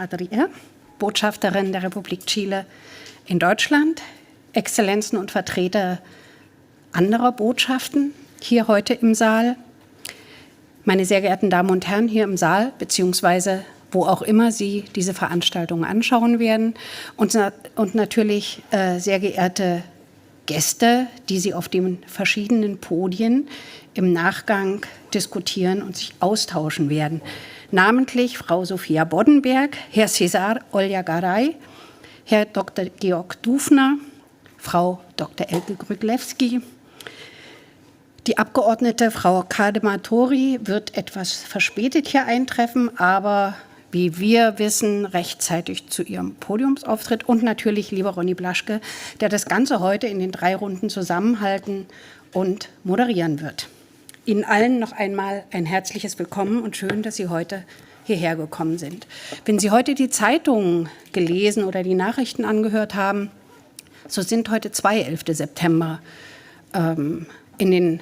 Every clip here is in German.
Adria, Botschafterin der Republik Chile in Deutschland, Exzellenzen und Vertreter anderer Botschaften hier heute im Saal, meine sehr geehrten Damen und Herren hier im Saal, beziehungsweise wo auch immer Sie diese Veranstaltung anschauen werden, und natürlich sehr geehrte Gäste, die Sie auf den verschiedenen Podien im Nachgang diskutieren und sich austauschen werden. Namentlich Frau Sophia Boddenberg, Herr Cesar Ollagaray, Herr Dr. Georg Dufner, Frau Dr. Elke Grüdlewski. Die Abgeordnete Frau Kadematori wird etwas verspätet hier eintreffen, aber wie wir wissen, rechtzeitig zu ihrem Podiumsauftritt. Und natürlich lieber Ronny Blaschke, der das Ganze heute in den 3 Runden zusammenhalten und moderieren wird. Ihnen allen noch einmal ein herzliches Willkommen und schön, dass Sie heute hierher gekommen sind. Wenn Sie heute die Zeitungen gelesen oder die Nachrichten angehört haben, so sind heute 2 11. September in den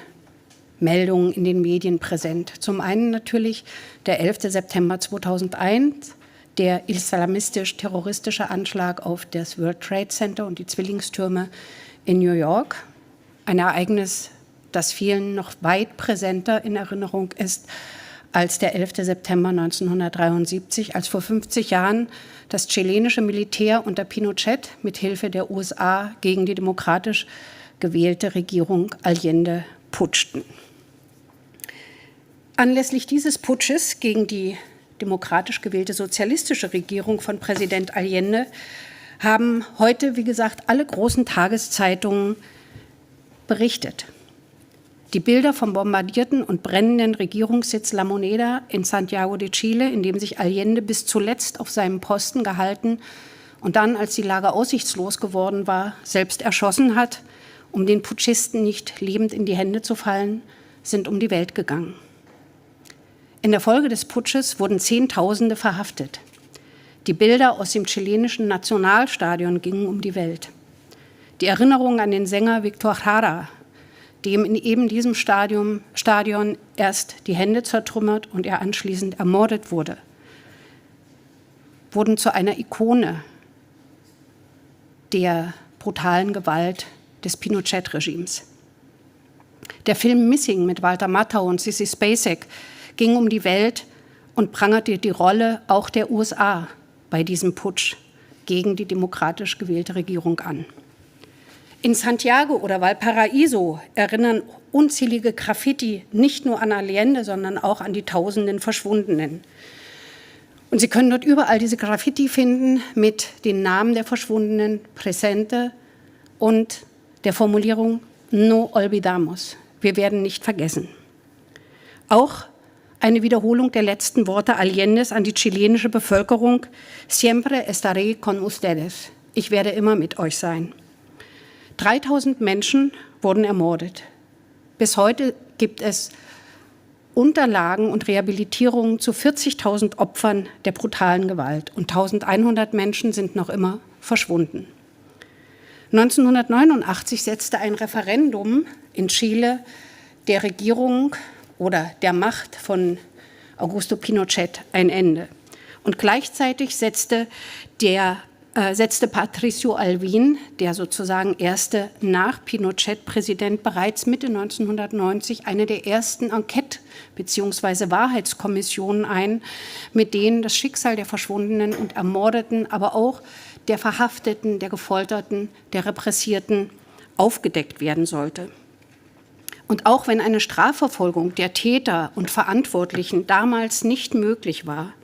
Meldungen in den Medien präsent. Zum einen natürlich der 11. September 2001, der islamistisch-terroristische Anschlag auf das World Trade Center und die Zwillingstürme in New York. Ein Ereignis, das vielen noch weit präsenter in Erinnerung ist als der 11. September 1973, als vor 50 Jahren das chilenische Militär unter Pinochet mit Hilfe der USA gegen die demokratisch gewählte Regierung Allende putschten. Anlässlich dieses Putsches gegen die demokratisch gewählte sozialistische Regierung von Präsident Allende haben heute, wie gesagt, alle großen Tageszeitungen berichtet. Die Bilder vom bombardierten und brennenden Regierungssitz La Moneda in Santiago de Chile, in dem sich Allende bis zuletzt auf seinem Posten gehalten und dann, als die Lage aussichtslos geworden war, selbst erschossen hat, um den Putschisten nicht lebend in die Hände zu fallen, sind um die Welt gegangen. In der Folge des Putsches wurden Zehntausende verhaftet. Die Bilder aus dem chilenischen Nationalstadion gingen um die Welt. Die Erinnerung an den Sänger Victor Jara, dem in eben diesem Stadion erst die Hände zertrümmert und er anschließend ermordet wurde, wurden zu einer Ikone der brutalen Gewalt des Pinochet-Regimes. Der Film Missing mit Walter Matthau und Sissy Spacek ging um die Welt und prangerte die Rolle auch der USA bei diesem Putsch gegen die demokratisch gewählte Regierung an. In Santiago oder Valparaíso erinnern unzählige Graffiti nicht nur an Allende, sondern auch an die tausenden Verschwundenen. Und Sie können dort überall diese Graffiti finden mit den Namen der Verschwundenen, Presente und der Formulierung No olvidamos, wir werden nicht vergessen. Auch eine Wiederholung der letzten Worte Allendes an die chilenische Bevölkerung, Siempre estaré con ustedes, ich werde immer mit euch sein. 3000 Menschen wurden ermordet. Bis heute gibt es Unterlagen und Rehabilitierungen zu 40.000 Opfern der brutalen Gewalt und 1100 Menschen sind noch immer verschwunden. 1989 setzte ein Referendum in Chile der Regierung oder der Macht von Augusto Pinochet ein Ende. Und gleichzeitig setzte Patricio Aylwin, der sozusagen erste nach Pinochet-Präsident, bereits Mitte 1990 eine der ersten Enquete- bzw. Wahrheitskommissionen ein, mit denen das Schicksal der Verschwundenen und Ermordeten, aber auch der Verhafteten, der Gefolterten, der Repressierten aufgedeckt werden sollte. Und auch wenn eine Strafverfolgung der Täter und Verantwortlichen damals nicht möglich war,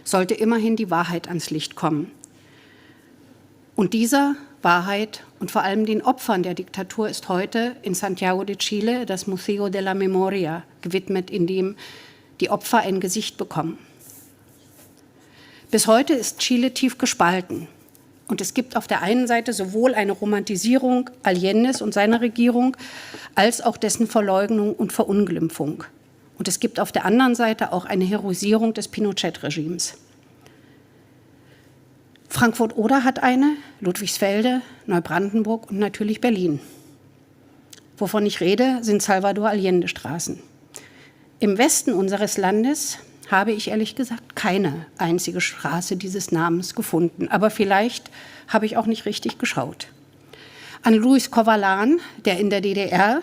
sollte immerhin die Wahrheit ans Licht kommen. Und dieser Wahrheit und vor allem den Opfern der Diktatur ist heute in Santiago de Chile das Museo de la Memoria gewidmet, in dem die Opfer ein Gesicht bekommen. Bis heute ist Chile tief gespalten. Und es gibt auf der einen Seite sowohl eine Romantisierung Allendes und seiner Regierung, als auch dessen Verleugnung und Verunglimpfung. Und es gibt auf der anderen Seite auch eine Heroisierung des Pinochet-Regimes. Frankfurt-Oder hat eine, Ludwigsfelde, Neubrandenburg und natürlich Berlin. Wovon ich rede, sind Salvador Allende-Straßen. Im Westen unseres Landes habe ich ehrlich gesagt keine einzige Straße dieses Namens gefunden. Aber vielleicht habe ich auch nicht richtig geschaut. An Luis Corvalán, der in der DDR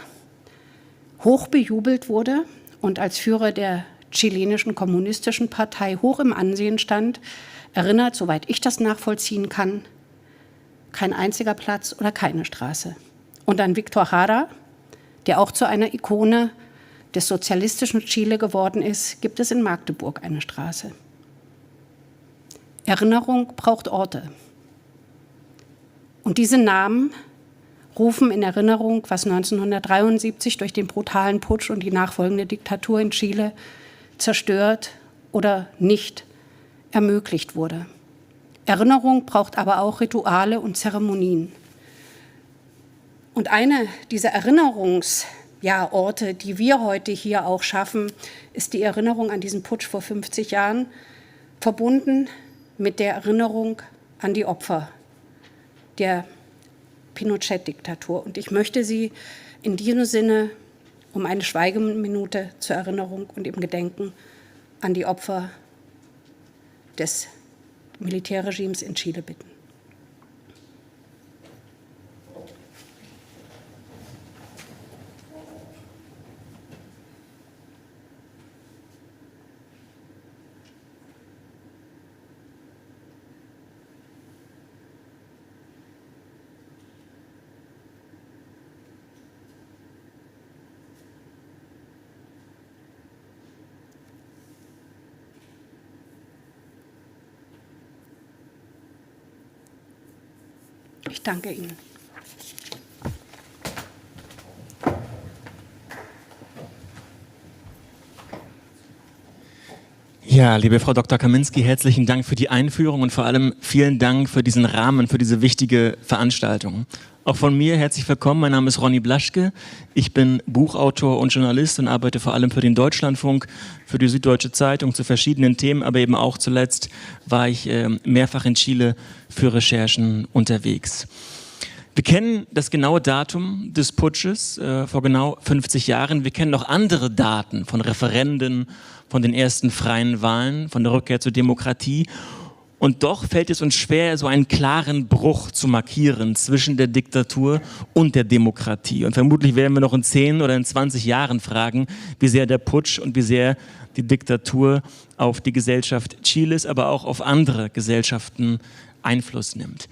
hoch bejubelt wurde und als Führer der chilenischen kommunistischen Partei hoch im Ansehen stand, erinnert, soweit ich das nachvollziehen kann, kein einziger Platz oder keine Straße. Und an Victor Jara, der auch zu einer Ikone des sozialistischen Chile geworden ist, gibt es in Magdeburg eine Straße. Erinnerung braucht Orte. Und diese Namen rufen in Erinnerung, was 1973 durch den brutalen Putsch und die nachfolgende Diktatur in Chile zerstört oder nicht ermöglicht wurde. Erinnerung braucht aber auch Rituale und Zeremonien. Und eine dieser Erinnerungsorte, die wir heute hier auch schaffen, ist die Erinnerung an diesen Putsch vor 50 Jahren, verbunden mit der Erinnerung an die Opfer der Pinochet-Diktatur. Und ich möchte Sie in diesem Sinne um eine Schweigeminute zur Erinnerung und im Gedenken an die Opfer des Militärregimes in Chile bitten. Ich danke Ihnen. Ja, liebe Frau Dr. Kaminski, herzlichen Dank für die Einführung und vor allem vielen Dank für diesen Rahmen, für diese wichtige Veranstaltung. Auch von mir herzlich willkommen. Mein Name ist Ronny Blaschke. Ich bin Buchautor und Journalist und arbeite vor allem für den Deutschlandfunk, für die Süddeutsche Zeitung zu verschiedenen Themen, aber eben auch zuletzt war ich mehrfach in Chile für Recherchen unterwegs. Wir kennen das genaue Datum des Putsches vor genau 50 Jahren. Wir kennen noch andere Daten von Referenden, von den ersten freien Wahlen, von der Rückkehr zur Demokratie. Und doch fällt es uns schwer, so einen klaren Bruch zu markieren zwischen der Diktatur und der Demokratie. Und vermutlich werden wir noch in 10 oder in 20 Jahren fragen, wie sehr der Putsch und wie sehr die Diktatur auf die Gesellschaft Chiles, aber auch auf andere Gesellschaften Einfluss nimmt.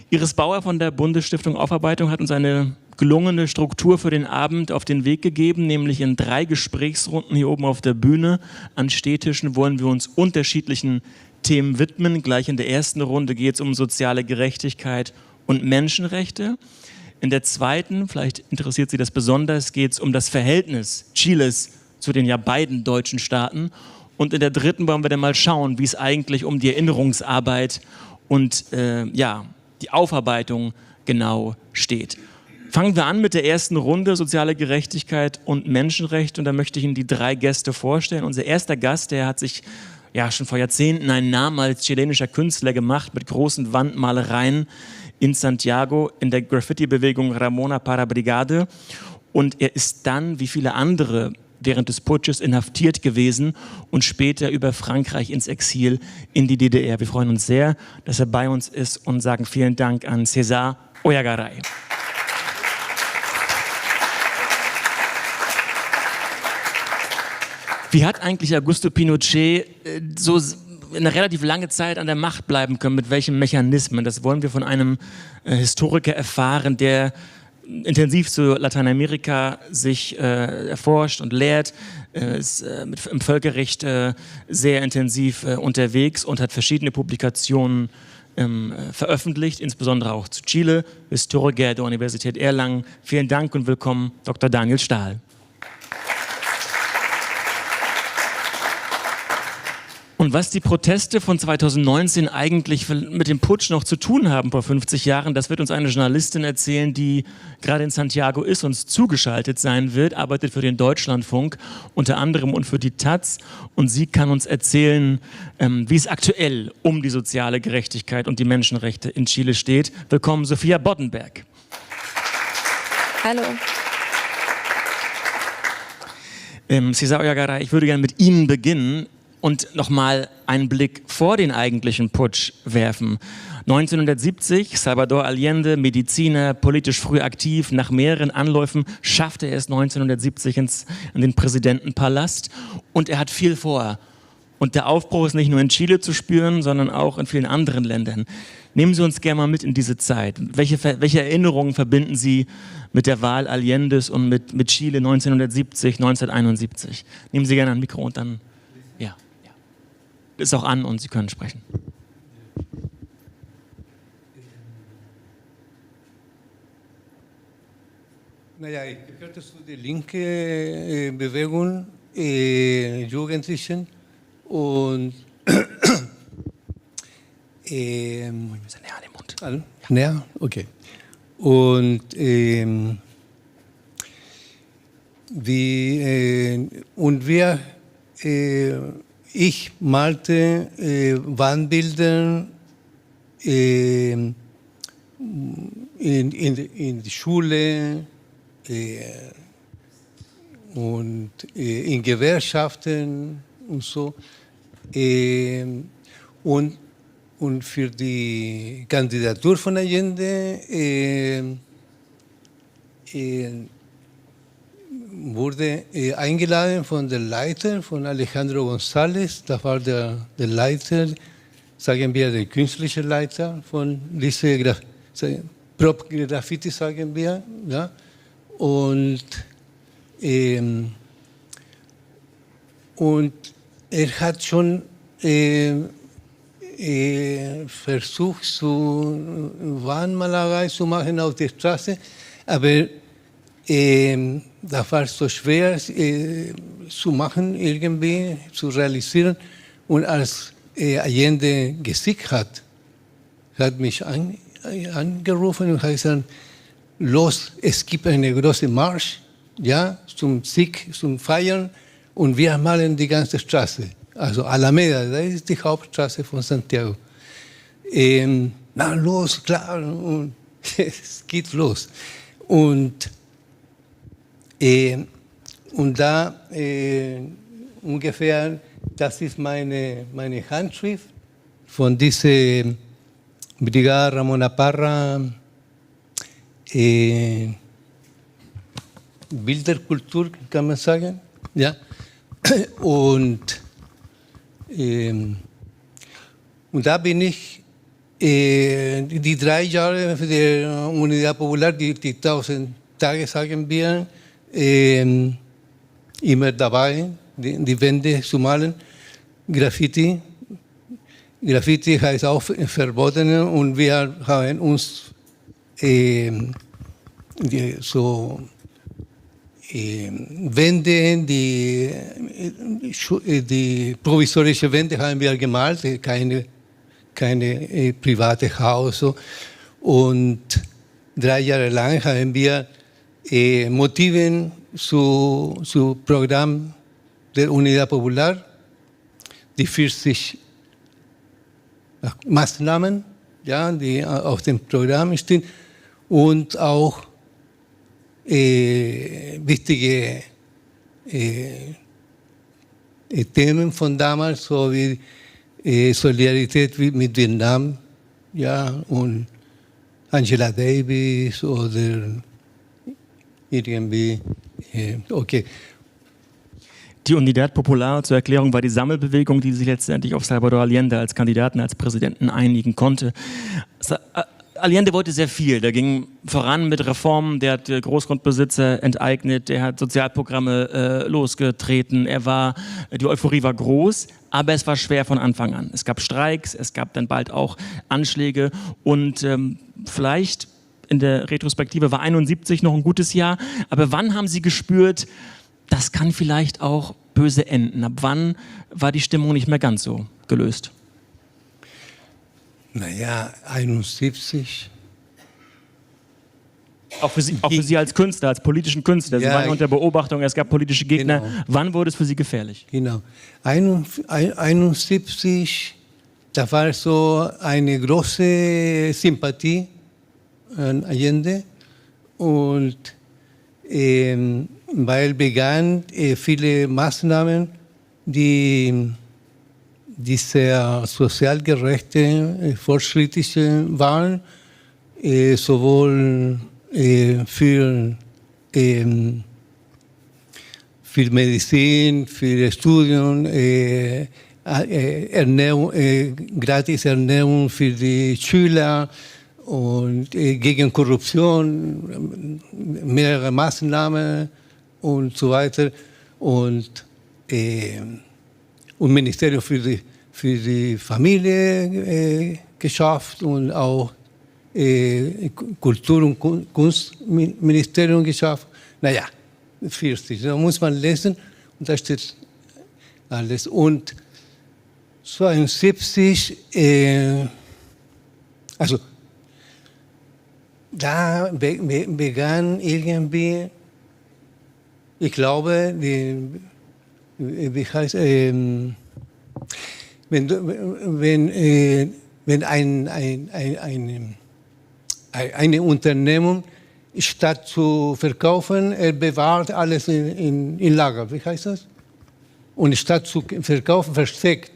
Iris Bauer von der Bundesstiftung Aufarbeitung hat uns eine gelungene Struktur für den Abend auf den Weg gegeben, nämlich in 3 Gesprächsrunden hier oben auf der Bühne. An Stehtischen wollen wir uns unterschiedlichen Themen widmen. Gleich in der ersten Runde geht es um soziale Gerechtigkeit und Menschenrechte. In der zweiten, vielleicht interessiert Sie das besonders, geht es um das Verhältnis Chiles zu den ja beiden deutschen Staaten. Und in der dritten wollen wir dann mal schauen, wie es eigentlich um die Erinnerungsarbeit und die Aufarbeitung genau steht. Fangen wir an mit der ersten Runde, soziale Gerechtigkeit und Menschenrecht. Und da möchte ich Ihnen die 3 Gäste vorstellen. Unser erster Gast, der hat sich schon vor Jahrzehnten einen Namen als chilenischer Künstler gemacht mit großen Wandmalereien in Santiago in der Graffiti-Bewegung Ramona para Brigade. Und er ist dann, wie viele andere, während des Putsches inhaftiert gewesen und später über Frankreich ins Exil in die DDR. Wir freuen uns sehr, dass er bei uns ist und sagen vielen Dank an César Oyagaray. Wie hat eigentlich Augusto Pinochet so eine relativ lange Zeit an der Macht bleiben können? Mit welchen Mechanismen? Das wollen wir von einem Historiker erfahren, der intensiv zu Lateinamerika sich erforscht und lehrt, ist im Völkerrecht sehr intensiv unterwegs und hat verschiedene Publikationen veröffentlicht, insbesondere auch zu Chile, Historiker der Universität Erlangen. Vielen Dank und willkommen, Dr. Daniel Stahl. Und was die Proteste von 2019 eigentlich mit dem Putsch noch zu tun haben vor 50 Jahren, das wird uns eine Journalistin erzählen, die gerade in Santiago ist, uns zugeschaltet sein wird, arbeitet für den Deutschlandfunk unter anderem und für die Taz. Und sie kann uns erzählen, wie es aktuell um die soziale Gerechtigkeit und die Menschenrechte in Chile steht. Willkommen, Sophia Boddenberg. Hallo. César Oyagaray, ich würde gerne mit Ihnen beginnen. und nochmal einen Blick vor den eigentlichen Putsch werfen. 1970, Salvador Allende, Mediziner, politisch früh aktiv, nach mehreren Anläufen schaffte er es 1970 in den Präsidentenpalast und er hat viel vor. Und der Aufbruch ist nicht nur in Chile zu spüren, sondern auch in vielen anderen Ländern. Nehmen Sie uns gerne mal mit in diese Zeit. Welche Erinnerungen verbinden Sie mit der Wahl Allendes und mit Chile 1970, 1971? Nehmen Sie gerne ein Mikro und dann, ja. Ist auch an und Sie können sprechen. Naja, ich gehörte zu der linken Bewegung, Jugendlichen und Wir sind näher an den Mund. näher? Okay. Und ich malte Wandbilder in die Schule und in Gewerkschaften und so. Und für die Kandidatur von Allende wurde eingeladen von der Leiter, von Alejandro González, das war der Leiter, sagen wir, der künstliche Leiter von dieser Prop-Graffiti, sagen wir. Ja? Und er hat schon versucht, Wandmalerei zu machen auf der Straße, aber das war so schwer zu machen, irgendwie zu realisieren. Und als Allende gesiegt hat mich angerufen und hat gesagt, los, es gibt eine große Marsch, ja, zum Sieg, zum Feiern, und wir malen die ganze Straße. Also Alameda, das ist die Hauptstraße von Santiago. Na los, klar, und es geht los. Und da ungefähr, das ist meine Handschrift von dieser Brigada Ramona Parra Bilderkultur, kann man sagen. Ja? Und da bin ich die 3 Jahre der Unidad Popular, die 1000 Tage, sagen wir, immer dabei, die Wände zu malen. Graffiti heißt auch verboten, und wir haben uns Wände, die provisorische Wände haben wir gemalt, keine private Haus. Und 3 Jahre lang haben wir Motiven zu Programm der Unidad Popular, die 40 Maßnahmen, ja, die auf dem Programm stehen, und auch wichtige Themen von damals, so wie Solidarität mit Vietnam, ja, und Angela Davis oder irgendwie, okay. Die Unidad Popular, zur Erklärung, war die Sammelbewegung, die sich letztendlich auf Salvador Allende als Kandidaten, als Präsidenten einigen konnte. Allende wollte sehr viel. Der ging voran mit Reformen, der hat Großgrundbesitzer enteignet, der hat Sozialprogramme losgetreten. Die Euphorie war groß, aber es war schwer von Anfang an. Es gab Streiks, es gab dann bald auch Anschläge, und vielleicht in der Retrospektive war 71 noch ein gutes Jahr, aber wann haben Sie gespürt, das kann vielleicht auch böse enden? Ab wann war die Stimmung nicht mehr ganz so gelöst? Naja, 71. Auch für Sie als Künstler, als politischen Künstler. Sie waren unter Beobachtung, es gab politische Gegner. Genau. Wann wurde es für Sie gefährlich? Genau. 71, da war so eine große Sympathie an Allende, und weil begannen viele Maßnahmen, die die sehr sozial gerechte, fortschrittliche waren, sowohl für Medizin, für Studium, Ernährung, gratis Ernährung für die Schüler und gegen Korruption, mehrere Maßnahmen und so weiter. Und Ministerium für die Familie geschafft und auch Kultur- und Kunstministerium geschafft. Naja, 40. Da muss man lesen und da steht alles. Und 72, also da begann irgendwie, ich glaube, wie heißt, wenn eine Unternehmung statt zu verkaufen, bewahrt alles in Lager. Wie heißt das? Und statt zu verkaufen, versteckt.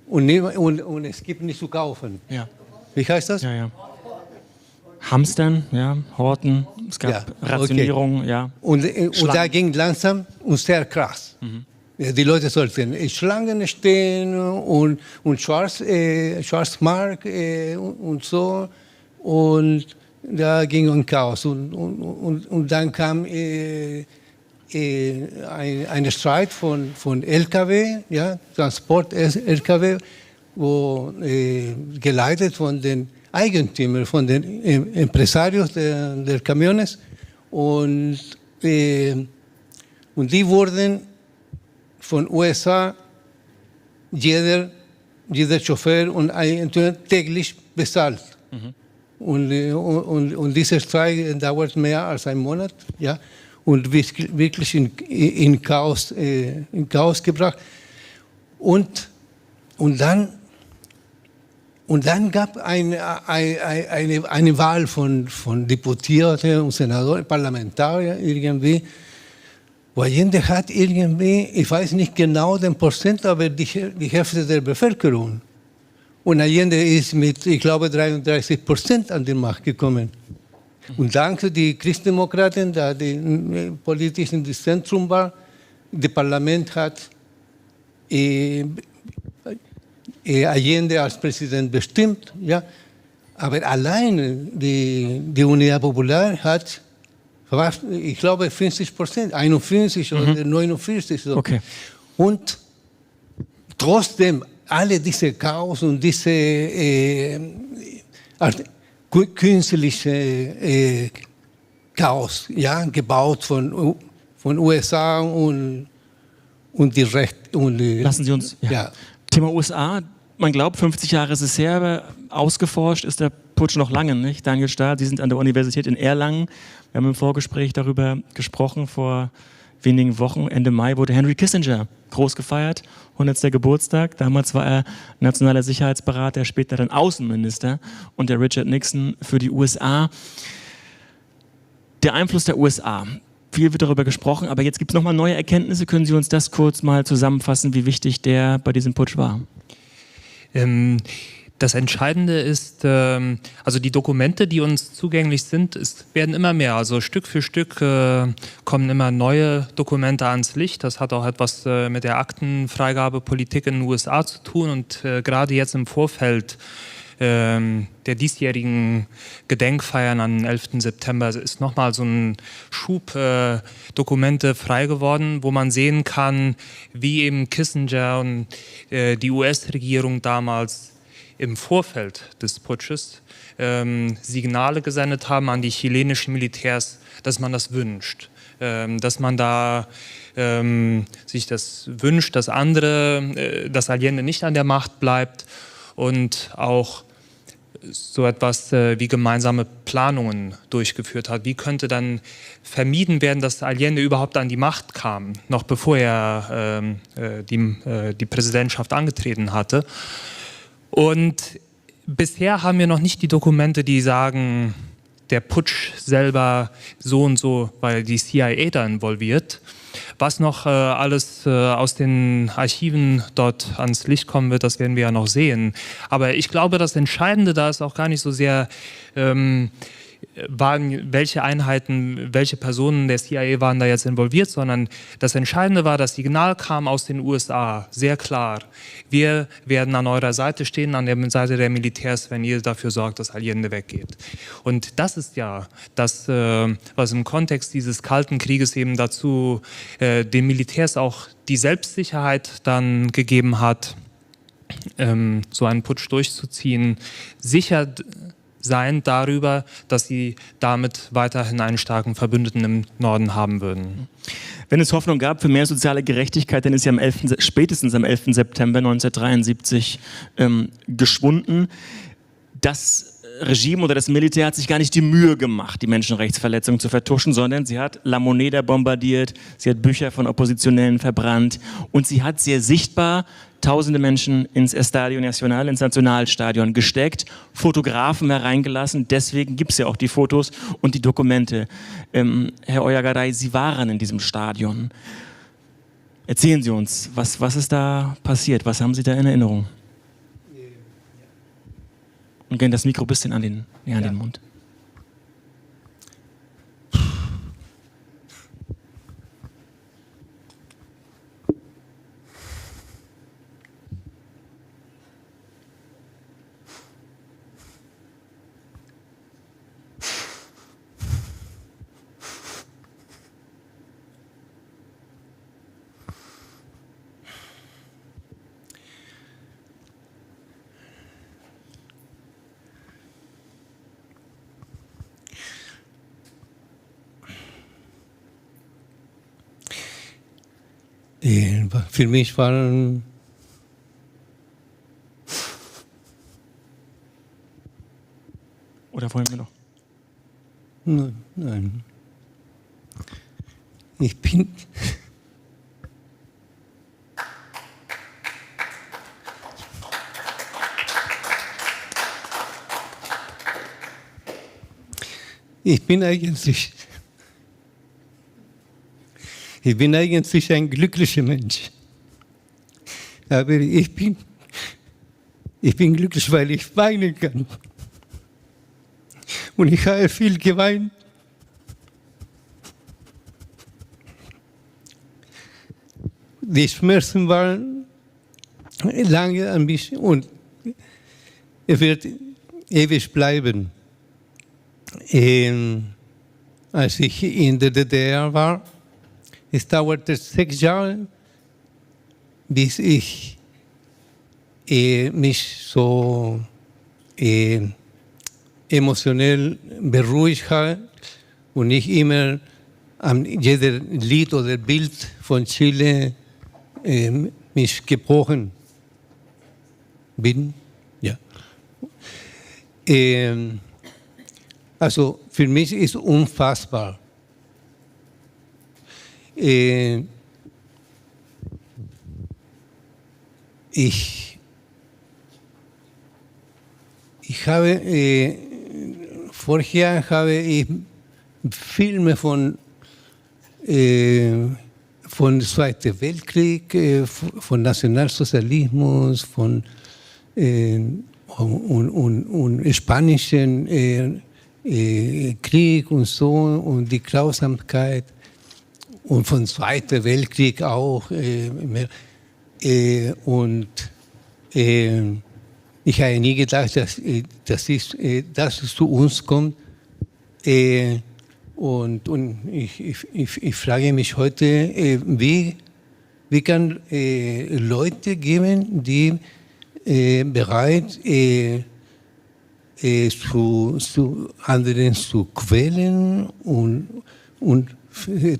Und es gibt nicht zu kaufen. Ja. Wie heißt das? Ja, ja. Hamstern, ja, Horten, es gab Ja, Rationierung, okay. ja. Und da ging langsam und sehr krass. Ja, die Leute sollten Schlangen stehen und Schwarzmarkt und so. Und da ging ein Chaos. Und dann kam ein Streit von LKW, ja, Transport-LKW, geleitet von den Eigentümern, von den Empresarios der Camiones. Und die wurden von USA jeder Chauffeur und Eigentümer täglich bezahlt. Und dieser Streik dauert mehr als einen Monat, ja, und wirklich in Chaos gebracht. Und dann gab es eine Wahl von Deputierten und Senatoren, Parlamentariern irgendwie, wo Allende hat irgendwie, ich weiß nicht genau den Prozent, aber die Hälfte der Bevölkerung. Und Allende ist mit, ich glaube, 33% an die Macht gekommen. Und dank die Christdemokraten, da die politisch im Zentrum war, das Parlament hat Allende als Präsident bestimmt, ja. Aber alleine die Unidad Popular hat, ich glaube, 50%, 51 oder 49. So. Okay. Und trotzdem alle diese Chaos und diese künstliche Chaos, ja, gebaut von USA und die Rechte. Lassen Sie uns, ja. Thema USA, man glaubt, 50 Jahre ist es her, aber ausgeforscht ist der Putsch noch lange, nicht? Daniel Stahl, Sie sind an der Universität in Erlangen. Wir haben im Vorgespräch darüber gesprochen, vor wenigen Wochen, Ende Mai wurde Henry Kissinger groß gefeiert, 100. Geburtstag. Damals war er nationaler Sicherheitsberater, später dann Außenminister und der Richard Nixon für die USA. Der Einfluss der USA, viel wird darüber gesprochen, aber jetzt gibt es nochmal neue Erkenntnisse. Können Sie uns das kurz mal zusammenfassen, wie wichtig der bei diesem Putsch war? Das Entscheidende ist, also die Dokumente, die uns zugänglich sind, werden immer mehr. Also Stück für Stück kommen immer neue Dokumente ans Licht. Das hat auch etwas mit der Aktenfreigabepolitik in den USA zu tun. Und gerade jetzt im Vorfeld der diesjährigen Gedenkfeiern am 11. September ist nochmal so ein Schub Dokumente frei geworden, wo man sehen kann, wie eben Kissinger und die US-Regierung damals im Vorfeld des Putsches Signale gesendet haben an die chilenischen Militärs, dass man das wünscht, dass man da sich das wünscht, dass dass Allende nicht an der Macht bleibt und auch so etwas wie gemeinsame Planungen durchgeführt hat. Wie könnte dann vermieden werden, dass Allende überhaupt an die Macht kam, noch bevor er die Präsidentschaft angetreten hatte. Und bisher haben wir noch nicht die Dokumente, die sagen, der Putsch selber so und so, weil die CIA da involviert. Was noch alles aus den Archiven dort ans Licht kommen wird, das werden wir ja noch sehen. Aber ich glaube, das Entscheidende da ist auch gar nicht so sehr, waren welche Einheiten, welche Personen der CIA waren da jetzt involviert, sondern das Entscheidende war, das Signal kam aus den USA, sehr klar. Wir werden an eurer Seite stehen, an der Seite der Militärs, wenn ihr dafür sorgt, dass Allende weggeht. Und das ist ja das, was im Kontext dieses Kalten Krieges eben dazu den Militärs auch die Selbstsicherheit dann gegeben hat, so einen Putsch durchzuziehen, sicher sein darüber, dass sie damit weiterhin einen starken Verbündeten im Norden haben würden. Wenn es Hoffnung gab für mehr soziale Gerechtigkeit, dann ist sie spätestens am 11. September 1973 geschwunden. Das Regime oder das Militär hat sich gar nicht die Mühe gemacht, die Menschenrechtsverletzungen zu vertuschen, sondern sie hat La Moneda bombardiert, sie hat Bücher von Oppositionellen verbrannt und sie hat sehr sichtbar tausende Menschen ins Estadio Nacional, ins Nationalstadion gesteckt, Fotografen hereingelassen, deswegen gibt es ja auch die Fotos und die Dokumente. Herr Oyagaray, Sie waren in diesem Stadion. Erzählen Sie uns, was ist da passiert, was haben Sie da in Erinnerung? Und gehen das Mikro ein bisschen an den Mund. Für mich waren Oder wollen wir noch? Nein. Ich bin eigentlich ein glücklicher Mensch. Aber ich bin glücklich, weil ich weinen kann. Und ich habe viel geweint. Die Schmerzen waren lange an mich und es wird ewig bleiben. Als ich in der DDR war, es dauerte 6 Jahre, bis ich mich so emotionell beruhigt habe und nicht immer an jeder Lied oder Bild von Chile mich gebrochen bin. Ja. Also für mich ist unfassbar. Ich habe vorher habe ich Filme von Zweiten Weltkrieg, von Nationalsozialismus, von und Spanischen Krieg und so und die Grausamkeit und von Zweiten Weltkrieg auch. Ich habe nie gedacht, dass es zu uns kommt. Und ich frage mich heute, wie kann Leute geben, die bereit zu anderen zu quälen und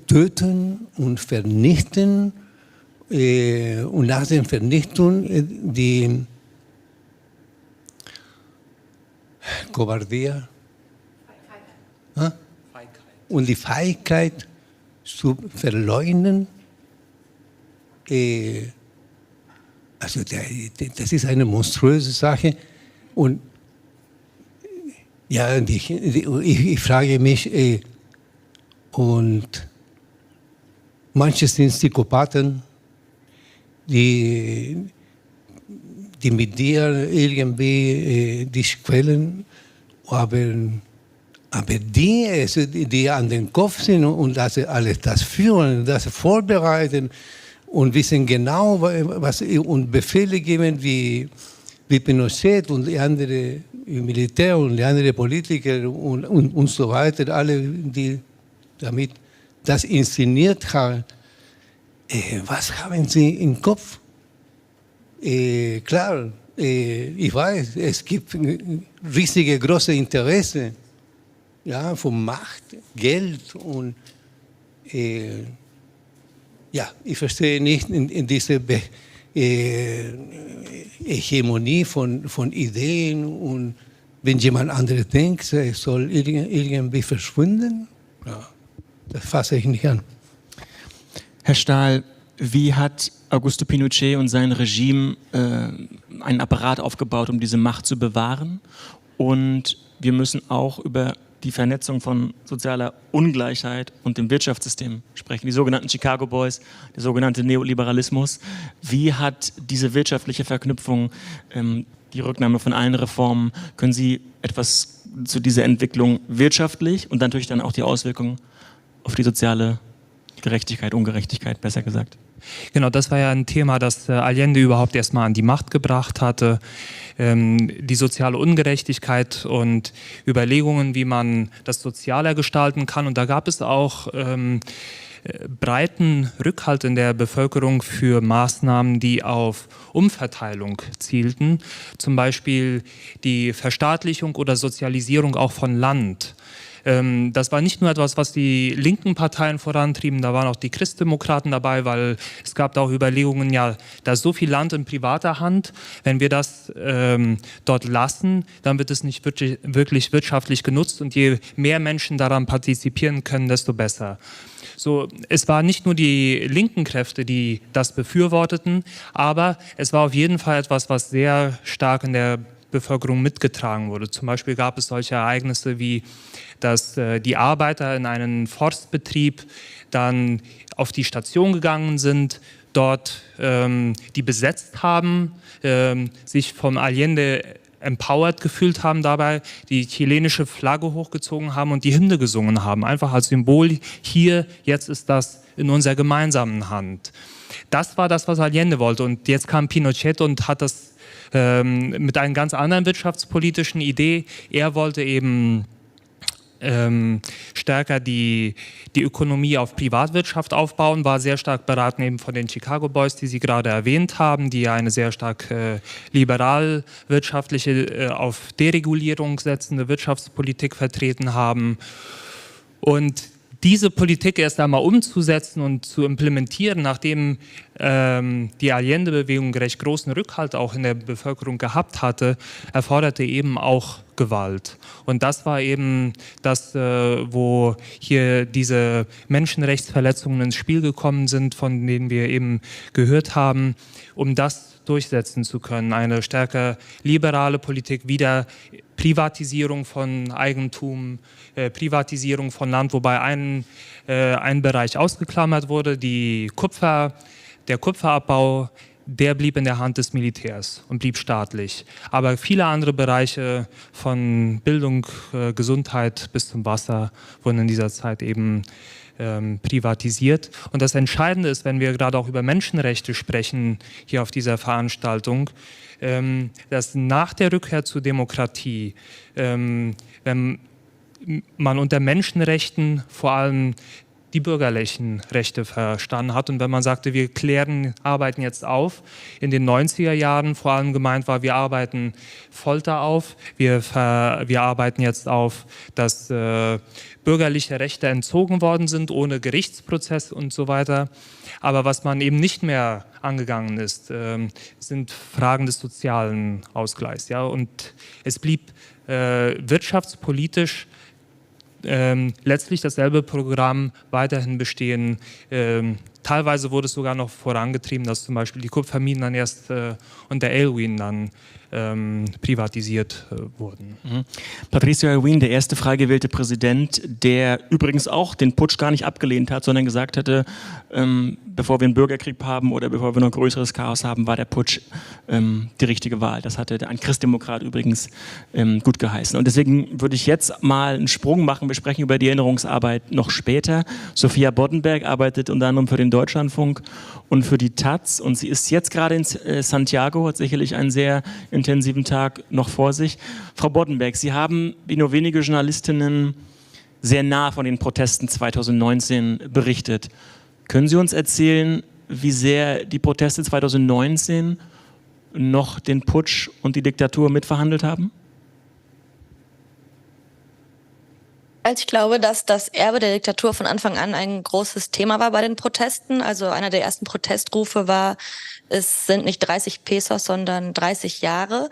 töten und vernichten und nach der Vernichtung die Cobardía und die Feigheit zu verleugnen. Also das ist eine monströse Sache und ja, ich frage mich und manche sind Psychopathen, die mit dir irgendwie dich quälen, aber die an den Kopf sind und alles das führen, das vorbereiten und wissen genau, was und Befehle geben wie Pinochet und die andere Militär und die anderen Politiker und so weiter, alle, die damit das inszeniert haben. Was haben sie im Kopf? Klar, ich weiß, es gibt riesige, große Interesse, ja, von Macht, Geld und ja, ich verstehe nicht in diese Hegemonie von Ideen und wenn jemand anderes denkt, es soll irgendwie verschwinden, ja, das fasse ich nicht an. Herr Stahl, wie hat Augusto Pinochet und sein Regime einen Apparat aufgebaut, um diese Macht zu bewahren? Und wir müssen auch über die Vernetzung von sozialer Ungleichheit und dem Wirtschaftssystem sprechen. Die sogenannten Chicago Boys, der sogenannte Neoliberalismus. Wie hat diese wirtschaftliche Verknüpfung, die Rücknahme von allen Reformen, können Sie etwas zu dieser Entwicklung wirtschaftlich und natürlich dann auch die Auswirkungen auf die soziale Gerechtigkeit, Ungerechtigkeit, besser gesagt? Genau, das war ja ein Thema, das Allende überhaupt erstmal an die Macht gebracht hatte. Die soziale Ungerechtigkeit und Überlegungen, wie man das sozialer gestalten kann. Und da gab es auch breiten Rückhalt in der Bevölkerung für Maßnahmen, die auf Umverteilung zielten. Zum Beispiel die Verstaatlichung oder Sozialisierung auch von Land. Das war nicht nur etwas, was die linken Parteien vorantrieben, da waren auch die Christdemokraten dabei, weil es gab da auch Überlegungen, ja, da ist so viel Land in privater Hand, wenn wir das dort lassen, dann wird es nicht wirklich wirtschaftlich genutzt und je mehr Menschen daran partizipieren können, desto besser. So, es waren nicht nur die linken Kräfte, die das befürworteten, aber es war auf jeden Fall etwas, was sehr stark in der Bevölkerung mitgetragen wurde. Zum Beispiel gab es solche Ereignisse wie, dass die Arbeiter in einen Forstbetrieb dann auf die Station gegangen sind, dort die besetzt haben, sich vom Allende empowered gefühlt haben dabei, die chilenische Flagge hochgezogen haben und die Hymne gesungen haben. Einfach als Symbol, hier, jetzt ist das in unserer gemeinsamen Hand. Das war das, was Allende wollte. Und jetzt kam Pinochet und hat das mit einer ganz anderen wirtschaftspolitischen Idee. Er wollte eben stärker die Ökonomie auf Privatwirtschaft aufbauen, war sehr stark beraten eben von den Chicago Boys, die Sie gerade erwähnt haben, die eine sehr stark liberal wirtschaftliche, auf Deregulierung setzende Wirtschaftspolitik vertreten haben. Und diese Politik erst einmal umzusetzen und zu implementieren, nachdem die Allende-Bewegung recht großen Rückhalt auch in der Bevölkerung gehabt hatte, erforderte eben auch Gewalt. Und das war eben das, wo hier diese Menschenrechtsverletzungen ins Spiel gekommen sind, von denen wir eben gehört haben, um das durchsetzen zu können. Eine stärker liberale Politik, wieder Privatisierung von Eigentum, Privatisierung von Land, wobei ein Bereich ausgeklammert wurde, der Kupferabbau, der blieb in der Hand des Militärs und blieb staatlich. Aber viele andere Bereiche von Bildung, Gesundheit bis zum Wasser wurden in dieser Zeit eben privatisiert. Und das Entscheidende ist, wenn wir gerade auch über Menschenrechte sprechen, hier auf dieser Veranstaltung, dass nach der Rückkehr zur Demokratie, wenn man unter Menschenrechten vor allem die bürgerlichen Rechte verstanden hat. Und wenn man sagte, wir arbeiten jetzt auf, in den 90er Jahren vor allem gemeint war, wir arbeiten Folter auf, wir arbeiten jetzt auf, dass bürgerliche Rechte entzogen worden sind, ohne Gerichtsprozess und so weiter. Aber was man eben nicht mehr angegangen ist, sind Fragen des sozialen Ausgleichs. Ja? Und es blieb wirtschaftspolitisch letztlich dasselbe Programm weiterhin bestehen. Teilweise wurde es sogar noch vorangetrieben, dass zum Beispiel die Kupferminen dann erst unter Aylwin dann privatisiert wurden. Patricio Aylwin, der erste frei gewählte Präsident, der übrigens auch den Putsch gar nicht abgelehnt hat, sondern gesagt hätte, bevor wir einen Bürgerkrieg haben oder bevor wir noch größeres Chaos haben, war der Putsch die richtige Wahl. Das hatte ein Christdemokrat übrigens gut geheißen. Und deswegen würde ich jetzt mal einen Sprung machen. Wir sprechen über die Erinnerungsarbeit noch später. Sophia Boddenberg arbeitet unter anderem für den Deutschlandfunk und für die Taz. Und sie ist jetzt gerade in Santiago, hat sicherlich einen sehr intensiven Tag noch vor sich. Frau Boddenberg, Sie haben, wie nur wenige Journalistinnen, sehr nah von den Protesten 2019 berichtet. Können Sie uns erzählen, wie sehr die Proteste 2019 noch den Putsch und die Diktatur mitverhandelt haben? Also ich glaube, dass das Erbe der Diktatur von Anfang an ein großes Thema war bei den Protesten. Also einer der ersten Protestrufe war, es sind nicht 30 Pesos, sondern 30 Jahre,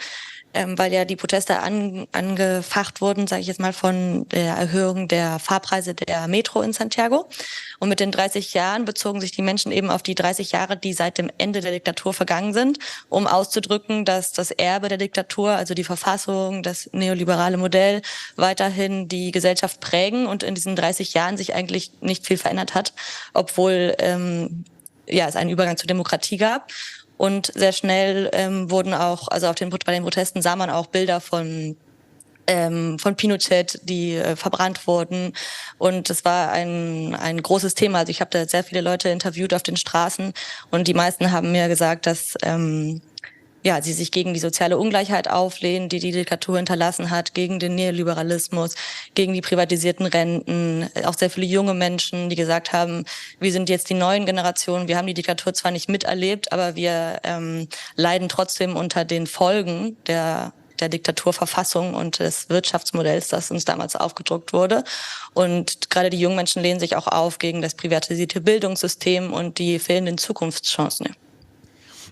weil ja die Proteste angefacht wurden, sage ich jetzt mal, von der Erhöhung der Fahrpreise der Metro in Santiago. Und mit den 30 Jahren bezogen sich die Menschen eben auf die 30 Jahre, die seit dem Ende der Diktatur vergangen sind, um auszudrücken, dass das Erbe der Diktatur, also die Verfassung, das neoliberale Modell, weiterhin die Gesellschaft prägen und in diesen 30 Jahren sich eigentlich nicht viel verändert hat, obwohl es einen Übergang zur Demokratie gab. Und sehr schnell wurden auch, also bei den Protesten sah man auch Bilder von Pinochet, die verbrannt wurden. Und es war ein großes Thema. Also ich habe da sehr viele Leute interviewt auf den Straßen und die meisten haben mir gesagt, dass sie sich gegen die soziale Ungleichheit auflehnen, die die Diktatur hinterlassen hat, gegen den Neoliberalismus, gegen die privatisierten Renten. Auch sehr viele junge Menschen, die gesagt haben, wir sind jetzt die neuen Generationen, wir haben die Diktatur zwar nicht miterlebt, aber wir leiden trotzdem unter den Folgen der Diktaturverfassung und des Wirtschaftsmodells, das uns damals aufgedruckt wurde. Und gerade die jungen Menschen lehnen sich auch auf gegen das privatisierte Bildungssystem und die fehlenden Zukunftschancen.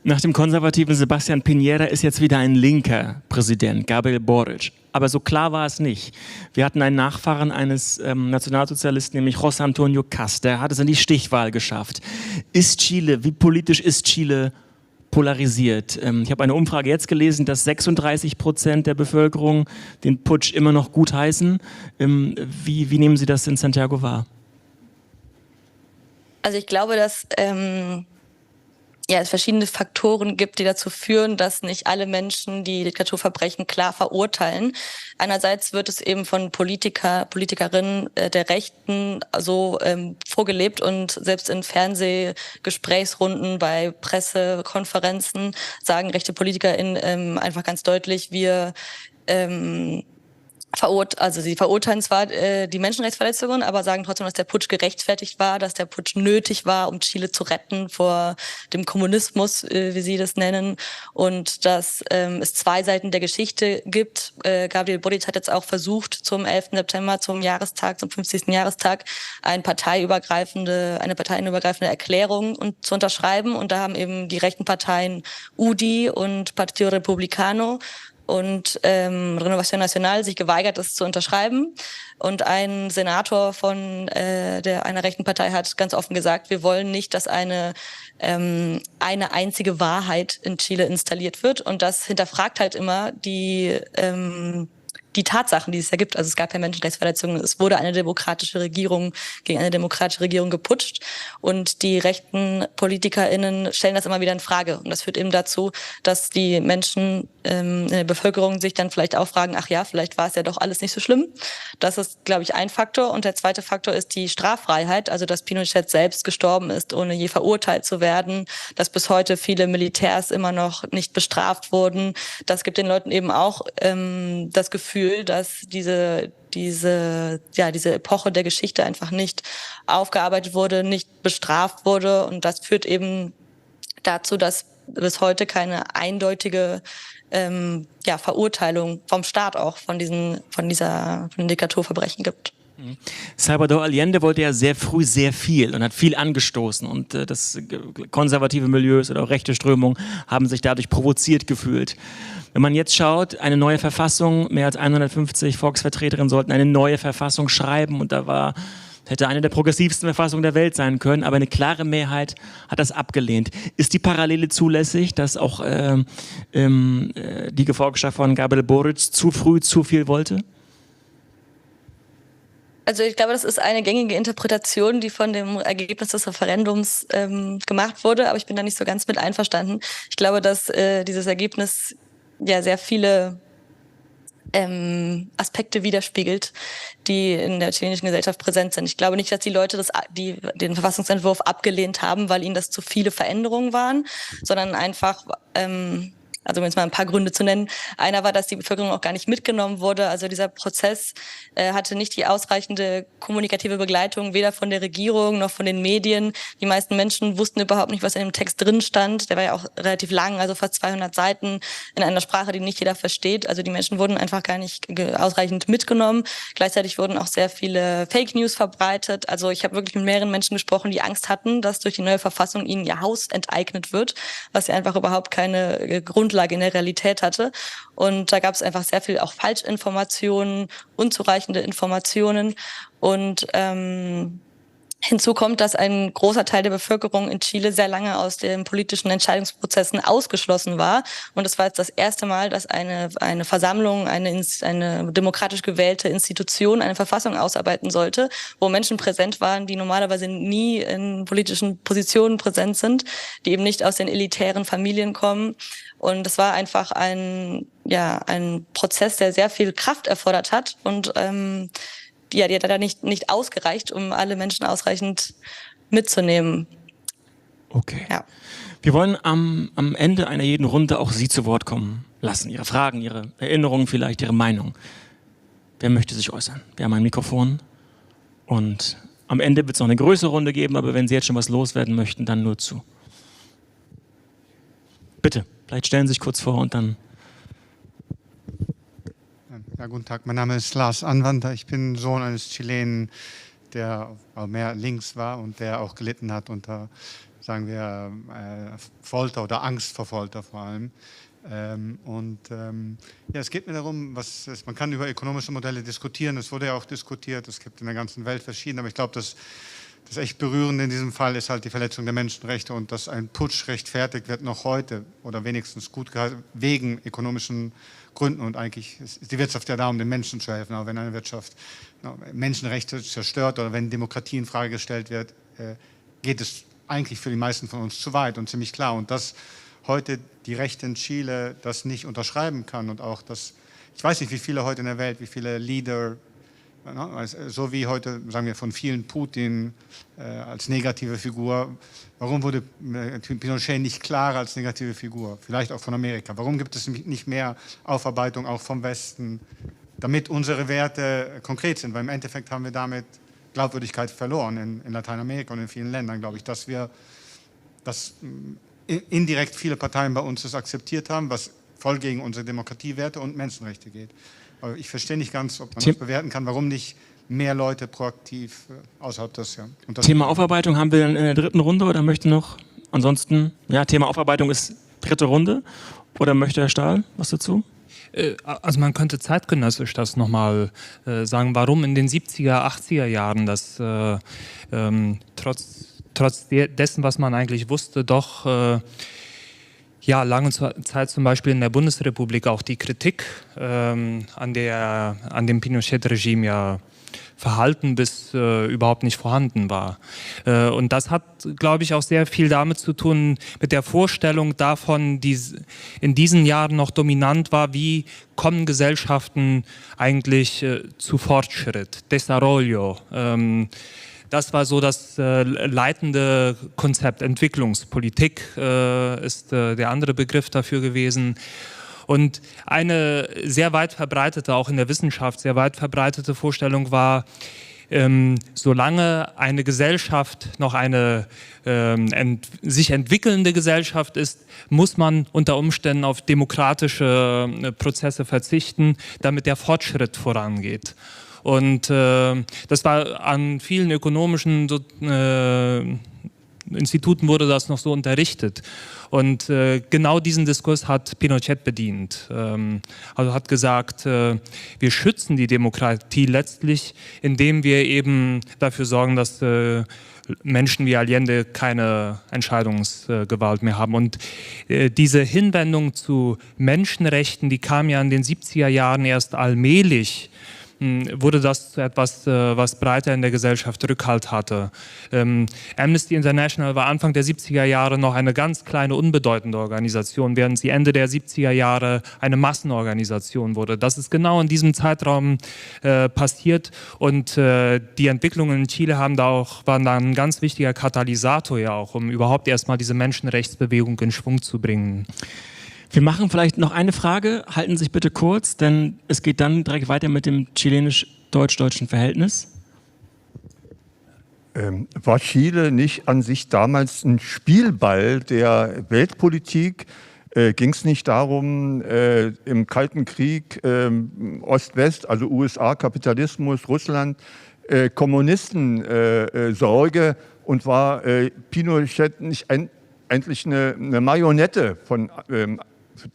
Nach dem konservativen Sebastián Piñera ist jetzt wieder ein linker Präsident, Gabriel Boric. Aber so klar war es nicht. Wir hatten einen Nachfahren eines Nationalsozialisten, nämlich José Antonio Cast. Der hat es in die Stichwahl geschafft. Wie politisch ist Chile polarisiert? Ich habe eine Umfrage jetzt gelesen, dass 36% der Bevölkerung den Putsch immer noch gutheißen. Wie nehmen Sie das in Santiago wahr? Also ich glaube, dass es verschiedene Faktoren gibt, die dazu führen, dass nicht alle Menschen die Diktaturverbrechen klar verurteilen. Einerseits wird es eben von Politikerinnen der Rechten so vorgelebt und selbst in Fernsehgesprächsrunden, bei Pressekonferenzen sagen rechte PolitikerInnen einfach ganz deutlich, sie verurteilen zwar die Menschenrechtsverletzungen, aber sagen trotzdem, dass der Putsch gerechtfertigt war, dass der Putsch nötig war, um Chile zu retten vor dem Kommunismus, wie sie das nennen, und dass es zwei Seiten der Geschichte gibt. Gabriel Boric hat jetzt auch versucht, zum 11. September, zum 50. Jahrestag, eine parteienübergreifende Erklärung zu unterschreiben. Und da haben eben die rechten Parteien UDI und Partido Republicano und Renovación Nacional sich geweigert, es zu unterschreiben. Und ein Senator von einer rechten Partei hat ganz offen gesagt, wir wollen nicht, dass eine einzige Wahrheit in Chile installiert wird. Und das hinterfragt halt immer die Tatsachen, die es ja gibt. Also es gab ja Menschenrechtsverletzungen, es wurde eine demokratische Regierung gegen eine demokratische Regierung geputscht und die rechten PolitikerInnen stellen das immer wieder in Frage. Und das führt eben dazu, dass die Menschen in der Bevölkerung sich dann vielleicht auch fragen, ach ja, vielleicht war es ja doch alles nicht so schlimm. Das ist, glaube ich, ein Faktor. Und der zweite Faktor ist die Straffreiheit, also dass Pinochet selbst gestorben ist, ohne je verurteilt zu werden, dass bis heute viele Militärs immer noch nicht bestraft wurden. Das gibt den Leuten eben auch das Gefühl, dass diese Epoche der Geschichte einfach nicht aufgearbeitet wurde, nicht bestraft wurde. Und das führt eben dazu, dass bis heute keine eindeutige Verurteilung vom Staat auch von den Diktaturverbrechen gibt. Salvador Allende wollte ja sehr früh sehr viel und hat viel angestoßen und das konservative Milieus oder auch rechte Strömungen haben sich dadurch provoziert gefühlt. Wenn man jetzt schaut, eine neue Verfassung, mehr als 150 Volksvertreterinnen sollten eine neue Verfassung schreiben und da war Hätte eine der progressivsten Verfassungen der Welt sein können, aber eine klare Mehrheit hat das abgelehnt. Ist die Parallele zulässig, dass auch die Gefolgschaft von Gabriel Boric zu früh zu viel wollte? Also ich glaube, das ist eine gängige Interpretation, die von dem Ergebnis des Referendums gemacht wurde, aber ich bin da nicht so ganz mit einverstanden. Ich glaube, dass dieses Ergebnis ja sehr viele Aspekte widerspiegelt, die in der chilenischen Gesellschaft präsent sind. Ich glaube nicht, dass die Leute den Verfassungsentwurf abgelehnt haben, weil ihnen das zu viele Veränderungen waren, sondern einfach, also um jetzt mal ein paar Gründe zu nennen. Einer war, dass die Bevölkerung auch gar nicht mitgenommen wurde. Also dieser Prozess hatte nicht die ausreichende kommunikative Begleitung, weder von der Regierung noch von den Medien. Die meisten Menschen wussten überhaupt nicht, was in dem Text drin stand. Der war ja auch relativ lang, also fast 200 Seiten in einer Sprache, die nicht jeder versteht. Also die Menschen wurden einfach gar nicht ausreichend mitgenommen. Gleichzeitig wurden auch sehr viele Fake News verbreitet. Also ich habe wirklich mit mehreren Menschen gesprochen, die Angst hatten, dass durch die neue Verfassung ihnen ihr Haus enteignet wird, was ja einfach überhaupt keine Grundlage in der Realität hatte. Und da gab es einfach sehr viel auch Falschinformationen, unzureichende Informationen. Und hinzu kommt, dass ein großer Teil der Bevölkerung in Chile sehr lange aus den politischen Entscheidungsprozessen ausgeschlossen war. Und es war jetzt das erste Mal, dass eine Versammlung, eine demokratisch gewählte Institution eine Verfassung ausarbeiten sollte, wo Menschen präsent waren, die normalerweise nie in politischen Positionen präsent sind, die eben nicht aus den elitären Familien kommen. Und es war einfach ein Prozess, der sehr viel Kraft erfordert hat und die hat leider nicht ausgereicht, um alle Menschen ausreichend mitzunehmen. Okay. Ja. Wir wollen am Ende einer jeden Runde auch Sie zu Wort kommen lassen. Ihre Fragen, Ihre Erinnerungen vielleicht, Ihre Meinung. Wer möchte sich äußern? Wir haben ein Mikrofon und am Ende wird es noch eine größere Runde geben, aber wenn Sie jetzt schon was loswerden möchten, dann nur zu. Bitte, vielleicht stellen Sie sich kurz vor und dann... Ja, guten Tag, mein Name ist Lars Anwander. Ich bin Sohn eines Chilenen, der mehr links war und der auch gelitten hat unter, sagen wir, Folter oder Angst vor Folter vor allem. Es geht mir darum, man kann über ökonomische Modelle diskutieren, es wurde ja auch diskutiert, es gibt in der ganzen Welt verschiedene, aber ich glaube, das echt Berührende in diesem Fall ist halt die Verletzung der Menschenrechte und dass ein Putsch rechtfertigt wird noch heute oder wenigstens gut gehalten, wegen ökonomischen Gründen und eigentlich ist die Wirtschaft ja da, um den Menschen zu helfen, aber wenn eine Wirtschaft Menschenrechte zerstört oder wenn Demokratie in Frage gestellt wird, geht es eigentlich für die meisten von uns zu weit und ziemlich klar und dass heute die Rechte in Chile das nicht unterschreiben kann und auch das, ich weiß nicht, wie viele heute in der Welt, wie viele Leader, so wie heute, sagen wir, von vielen Putin als negative Figur. Warum wurde Pinochet nicht klarer als negative Figur? Vielleicht auch von Amerika. Warum gibt es nicht mehr Aufarbeitung auch vom Westen, damit unsere Werte konkret sind? Weil im Endeffekt haben wir damit Glaubwürdigkeit verloren in Lateinamerika und in vielen Ländern, glaube ich, dass indirekt viele Parteien bei uns das akzeptiert haben, was voll gegen unsere Demokratiewerte und Menschenrechte geht. Aber ich verstehe nicht ganz, ob man das bewerten kann, warum nicht mehr Leute proaktiv außerhalb des... Ja. Thema Aufarbeitung haben wir in der dritten Runde oder möchte noch? Ansonsten, ja, Thema Aufarbeitung ist dritte Runde. Oder möchte Herr Stahl was dazu? Also man könnte zeitgenössisch das nochmal sagen, warum in den 70er, 80er Jahren das trotz dessen, was man eigentlich wusste, doch... lange Zeit zum Beispiel in der Bundesrepublik auch die Kritik an dem Pinochet-Regime ja verhalten bis überhaupt nicht vorhanden war. Und das hat, glaube ich, auch sehr viel damit zu tun, mit der Vorstellung davon, die in diesen Jahren noch dominant war, wie kommen Gesellschaften eigentlich zu Fortschritt, Desarrollo. Das war so das leitende Konzept. Entwicklungspolitik ist der andere Begriff dafür gewesen. Und eine sehr weit verbreitete, auch in der Wissenschaft, sehr weit verbreitete Vorstellung war, solange eine Gesellschaft noch eine sich entwickelnde Gesellschaft ist, muss man unter Umständen auf demokratische Prozesse verzichten, damit der Fortschritt vorangeht. Und das war an vielen ökonomischen Instituten wurde das noch so unterrichtet. Und genau diesen Diskurs hat Pinochet bedient. Also hat gesagt, wir schützen die Demokratie letztlich, indem wir eben dafür sorgen, dass Menschen wie Allende keine Entscheidungsgewalt mehr haben. Und diese Hinwendung zu Menschenrechten, die kam ja in den 70er Jahren erst allmählich, wurde das zu etwas, was breiter in der Gesellschaft Rückhalt hatte. Amnesty International war Anfang der 70er Jahre noch eine ganz kleine, unbedeutende Organisation, während sie Ende der 70er Jahre eine Massenorganisation wurde. Das ist genau in diesem Zeitraum passiert und die Entwicklungen in Chile waren da ein ganz wichtiger Katalysator ja auch, um überhaupt erstmal diese Menschenrechtsbewegung in Schwung zu bringen. Wir machen vielleicht noch eine Frage, halten Sie sich bitte kurz, denn es geht dann direkt weiter mit dem chilenisch-deutsch-deutschen Verhältnis. War Chile nicht an sich damals ein Spielball der Weltpolitik? Ging es nicht darum, im Kalten Krieg Ost-West, also USA, Kapitalismus, Russland, Kommunisten Sorge, und war Pinochet nicht endlich eine Marionette von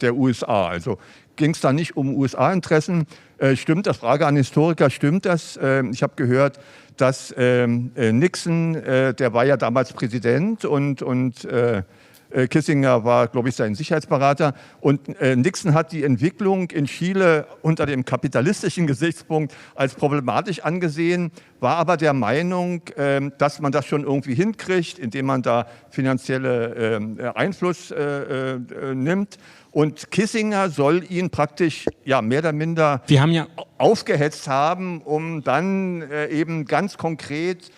der USA? Also ging es da nicht um USA-Interessen? Stimmt das? Frage an Historiker, stimmt das? Ich habe gehört, dass Nixon, der war ja damals Präsident und Kissinger war, glaube ich, sein Sicherheitsberater. Und Nixon hat die Entwicklung in Chile unter dem kapitalistischen Gesichtspunkt als problematisch angesehen, war aber der Meinung, dass man das schon irgendwie hinkriegt, indem man da finanzielle Einfluss nimmt. Und Kissinger soll ihn praktisch ja mehr oder minder aufgehetzt haben, um dann eben ganz konkret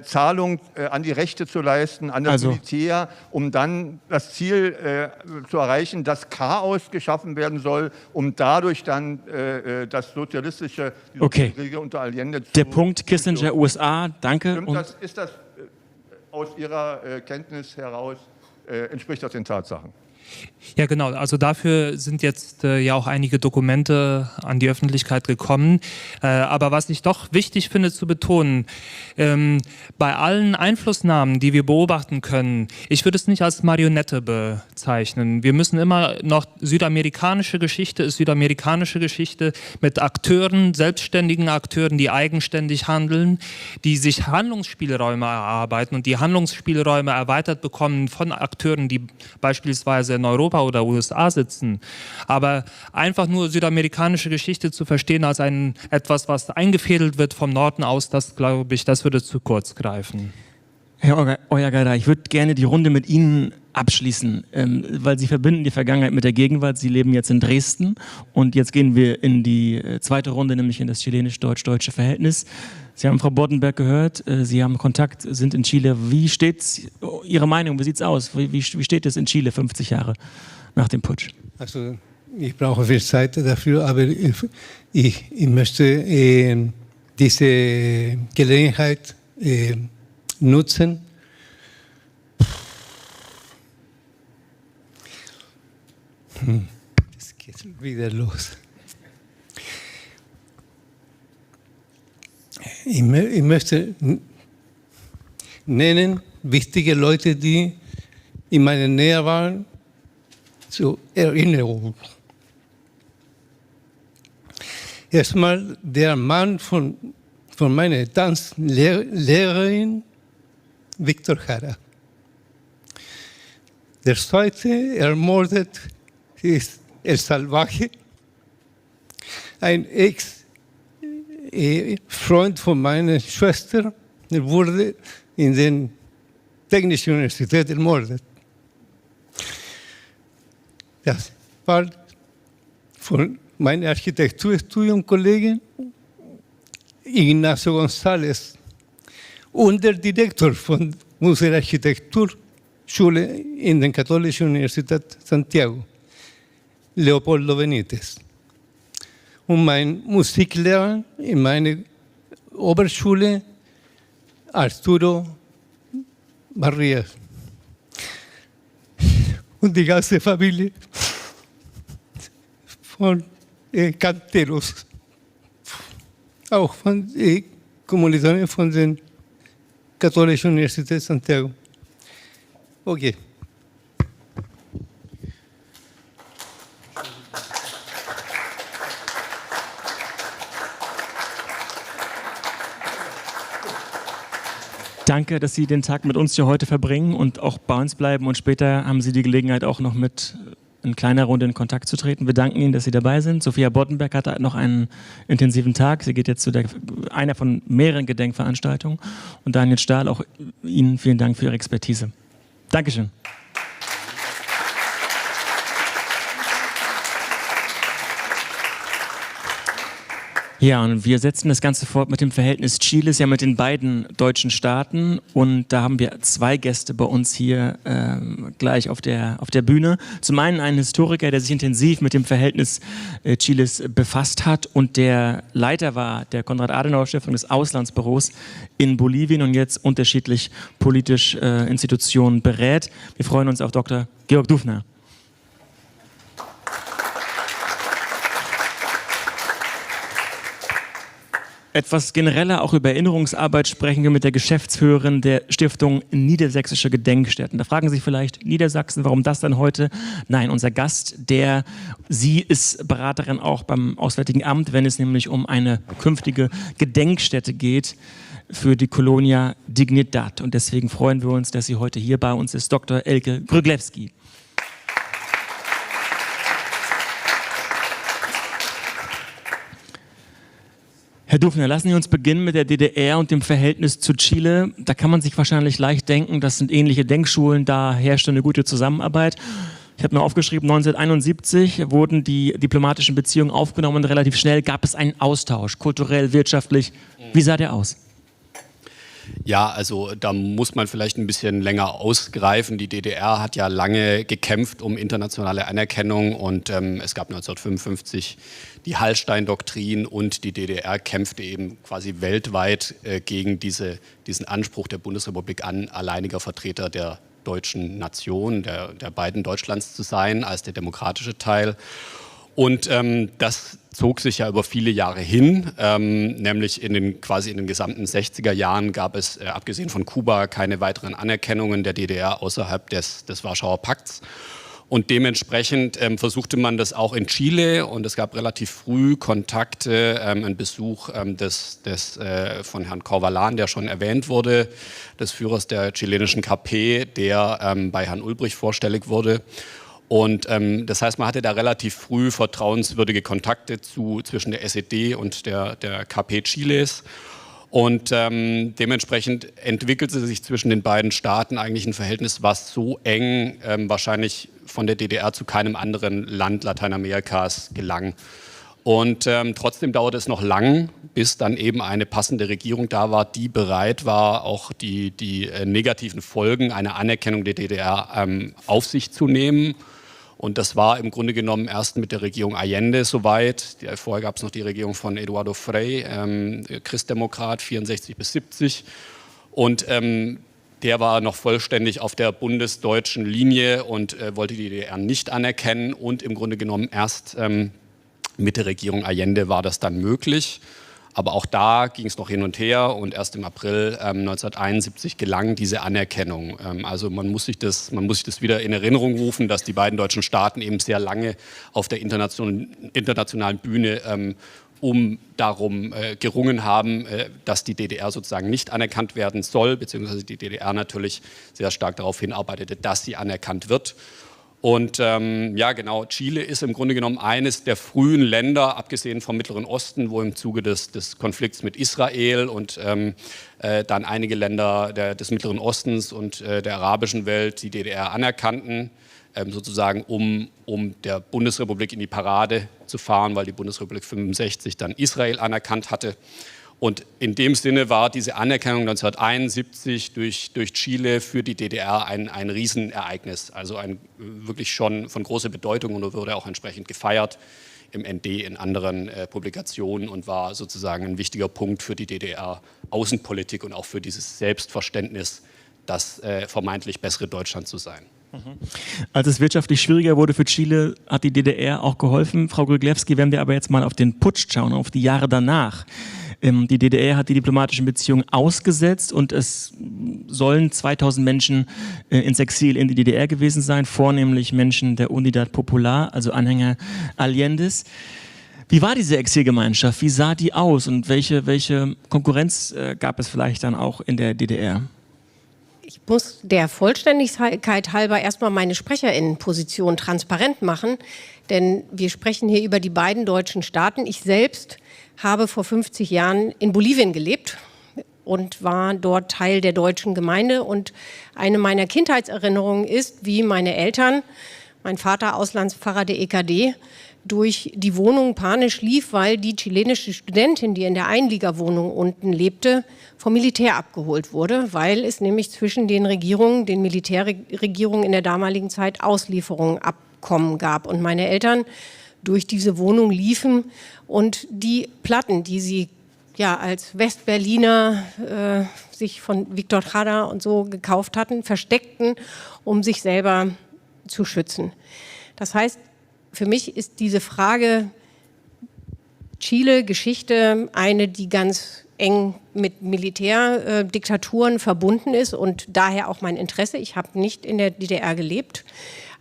Zahlung an die Rechte zu leisten, an das Militär, um dann das Ziel zu erreichen, dass Chaos geschaffen werden soll, um dadurch dann das sozialistische Regime unter Allende zu... Der Punkt Kissinger, USA, danke. Ist das aus Ihrer Kenntnis heraus, entspricht das den Tatsachen? Ja, genau. Also dafür sind jetzt ja auch einige Dokumente an die Öffentlichkeit gekommen. Aber was ich doch wichtig finde zu betonen, bei allen Einflussnahmen, die wir beobachten können, ich würde es nicht als Marionette bezeichnen. Wir müssen immer noch, südamerikanische Geschichte ist südamerikanische Geschichte mit Akteuren, selbstständigen Akteuren, die eigenständig handeln, die sich Handlungsspielräume erarbeiten und die Handlungsspielräume erweitert bekommen von Akteuren, die beispielsweise in Europa oder USA sitzen. Aber einfach nur südamerikanische Geschichte zu verstehen als etwas, was eingefädelt wird vom Norden aus, das glaube ich, das würde zu kurz greifen. Herr Oyagada, ich würde gerne die Runde mit Ihnen abschließen, weil Sie verbinden die Vergangenheit mit der Gegenwart. Sie leben jetzt in Dresden und jetzt gehen wir in die zweite Runde, nämlich in das chilenisch-deutsch-deutsche Verhältnis. Sie haben Frau Boddenberg gehört, Sie haben Kontakt, sind in Chile. Wie steht's, Ihre Meinung, wie sieht's aus? Wie steht es in Chile 50 Jahre nach dem Putsch? Also ich brauche viel Zeit dafür, aber ich möchte diese Gelegenheit nutzen. Es geht wieder los. Ich möchte nennen wichtige Leute, die in meiner Nähe waren, zur Erinnerung. Erstmal der Mann von meiner Tanzlehrerin, Victor Jara. Der zweite ermordet ist El Salvaje, ein Ex-Freund von meiner Schwester, der wurde in der Technischen Universität ermordet. Das war von meinem Architekturstudienkollegen Ignacio González und der Direktor von unserer Architekturschule in der Katholischen Universität Santiago, Leopoldo Benítez. Und mein Musiklehrer in meiner Oberschule, Arturo Barrias. Und die ganze Familie von Canteros, auch von Kommilitonen von der Katholischen Universität Santiago. Okay. Danke, dass Sie den Tag mit uns hier heute verbringen und auch bei uns bleiben. Und später haben Sie die Gelegenheit, auch noch mit in kleiner Runde in Kontakt zu treten. Wir danken Ihnen, dass Sie dabei sind. Sophia Boddenberg hatte noch einen intensiven Tag. Sie geht jetzt zu einer von mehreren Gedenkveranstaltungen. Und Daniel Stahl, auch Ihnen vielen Dank für Ihre Expertise. Dankeschön. Ja, und wir setzen das Ganze fort mit dem Verhältnis Chiles ja mit den beiden deutschen Staaten. Und da haben wir zwei Gäste bei uns hier gleich auf der Bühne. Zum einen einen Historiker, der sich intensiv mit dem Verhältnis Chiles befasst hat und der Leiter war der Konrad-Adenauer-Stiftung des Auslandsbüros in Bolivien und jetzt unterschiedlich politisch Institutionen berät. Wir freuen uns auf Dr. Georg Dufner. Etwas genereller auch über Erinnerungsarbeit sprechen wir mit der Geschäftsführerin der Stiftung Niedersächsische Gedenkstätten. Da fragen Sie sich vielleicht, Niedersachsen, warum das dann heute? Nein, unser Gast, sie ist Beraterin auch beim Auswärtigen Amt, wenn es nämlich um eine künftige Gedenkstätte geht für die Colonia Dignidad. Und deswegen freuen wir uns, dass sie heute hier bei uns ist, Dr. Elke Gryglewski. Herr Dufner, lassen Sie uns beginnen mit der DDR und dem Verhältnis zu Chile. Da kann man sich wahrscheinlich leicht denken, das sind ähnliche Denkschulen, da herrscht eine gute Zusammenarbeit. Ich habe mir aufgeschrieben, 1971 wurden die diplomatischen Beziehungen aufgenommen und relativ schnell gab es einen Austausch, kulturell, wirtschaftlich. Wie sah der aus? Ja, also da muss man vielleicht ein bisschen länger ausgreifen. Die DDR hat ja lange gekämpft um internationale Anerkennung und es gab 1955 die Hallstein-Doktrin und die DDR kämpfte eben quasi weltweit gegen diesen Anspruch der Bundesrepublik an, alleiniger Vertreter der deutschen Nation, der beiden Deutschlands zu sein, als der demokratische Teil. Und das zog sich ja über viele Jahre hin, nämlich in den gesamten 60er Jahren gab es, abgesehen von Kuba, keine weiteren Anerkennungen der DDR außerhalb des Warschauer Pakts. Und dementsprechend versuchte man das auch in Chile und es gab relativ früh Kontakte, einen Besuch von Herrn Corvalán, der schon erwähnt wurde, des Führers der chilenischen KP, der bei Herrn Ulbricht vorstellig wurde. Und das heißt, man hatte da relativ früh vertrauenswürdige Kontakte zwischen der SED und der KP Chiles. Und dementsprechend entwickelte sich zwischen den beiden Staaten eigentlich ein Verhältnis, was so eng wahrscheinlich von der DDR zu keinem anderen Land Lateinamerikas gelang. Und trotzdem dauerte es noch lang, bis dann eben eine passende Regierung da war, die bereit war, auch die negativen Folgen einer Anerkennung der DDR auf sich zu nehmen. Und das war im Grunde genommen erst mit der Regierung Allende soweit. Vorher gab es noch die Regierung von Eduardo Frei, Christdemokrat, 64 bis 70. Und der war noch vollständig auf der bundesdeutschen Linie und wollte die DDR nicht anerkennen. Und im Grunde genommen erst mit der Regierung Allende war das dann möglich. Aber auch da ging es noch hin und her und erst im April 1971 gelang diese Anerkennung. Also man muss sich das wieder in Erinnerung rufen, dass die beiden deutschen Staaten eben sehr lange auf der internationalen Bühne darum gerungen haben, dass die DDR sozusagen nicht anerkannt werden soll, beziehungsweise die DDR natürlich sehr stark darauf hinarbeitete, dass sie anerkannt wird. Und ja, genau, Chile ist im Grunde genommen eines der frühen Länder, abgesehen vom Mittleren Osten, wo im Zuge des Konflikts mit Israel und dann einige Länder des Mittleren Ostens und der arabischen Welt die DDR anerkannten, sozusagen um der Bundesrepublik in die Parade zu fahren, weil die Bundesrepublik 65 dann Israel anerkannt hatte. Und in dem Sinne war diese Anerkennung 1971 durch Chile für die DDR ein Riesenereignis, also wirklich schon von großer Bedeutung und wurde auch entsprechend gefeiert im ND in anderen Publikationen und war sozusagen ein wichtiger Punkt für die DDR-Außenpolitik und auch für dieses Selbstverständnis, das vermeintlich bessere Deutschland zu sein. Als es wirtschaftlich schwieriger wurde für Chile, hat die DDR auch geholfen. Frau Gryglewski, wenn wir aber jetzt mal auf den Putsch schauen, auf die Jahre danach. Die DDR hat die diplomatischen Beziehungen ausgesetzt und es sollen 2000 Menschen ins Exil in die DDR gewesen sein, vornehmlich Menschen der Unidad Popular, also Anhänger Allendes. Wie war diese Exilgemeinschaft? Wie sah die aus und welche Konkurrenz gab es vielleicht dann auch in der DDR? Ich muss der Vollständigkeit halber erstmal meine SprecherInnenposition transparent machen, denn wir sprechen hier über die beiden deutschen Staaten. Ich selbst habe vor 50 Jahren in Bolivien gelebt und war dort Teil der deutschen Gemeinde. Und eine meiner Kindheitserinnerungen ist, wie meine Eltern, mein Vater Auslandspfarrer der EKD, durch die Wohnung panisch lief, weil die chilenische Studentin, die in der Einliegerwohnung unten lebte, vom Militär abgeholt wurde, weil es nämlich zwischen den Regierungen, den Militärregierungen in der damaligen Zeit Auslieferungsabkommen gab. Und meine Eltern durch diese Wohnung liefen und die Platten, die sie ja als Westberliner sich von Victor Jara und so gekauft hatten, versteckten, um sich selber zu schützen. Das heißt, für mich ist diese Frage Chile-Geschichte eine, die ganz eng mit Militärdiktaturen verbunden ist und daher auch mein Interesse. Ich habe nicht in der DDR gelebt,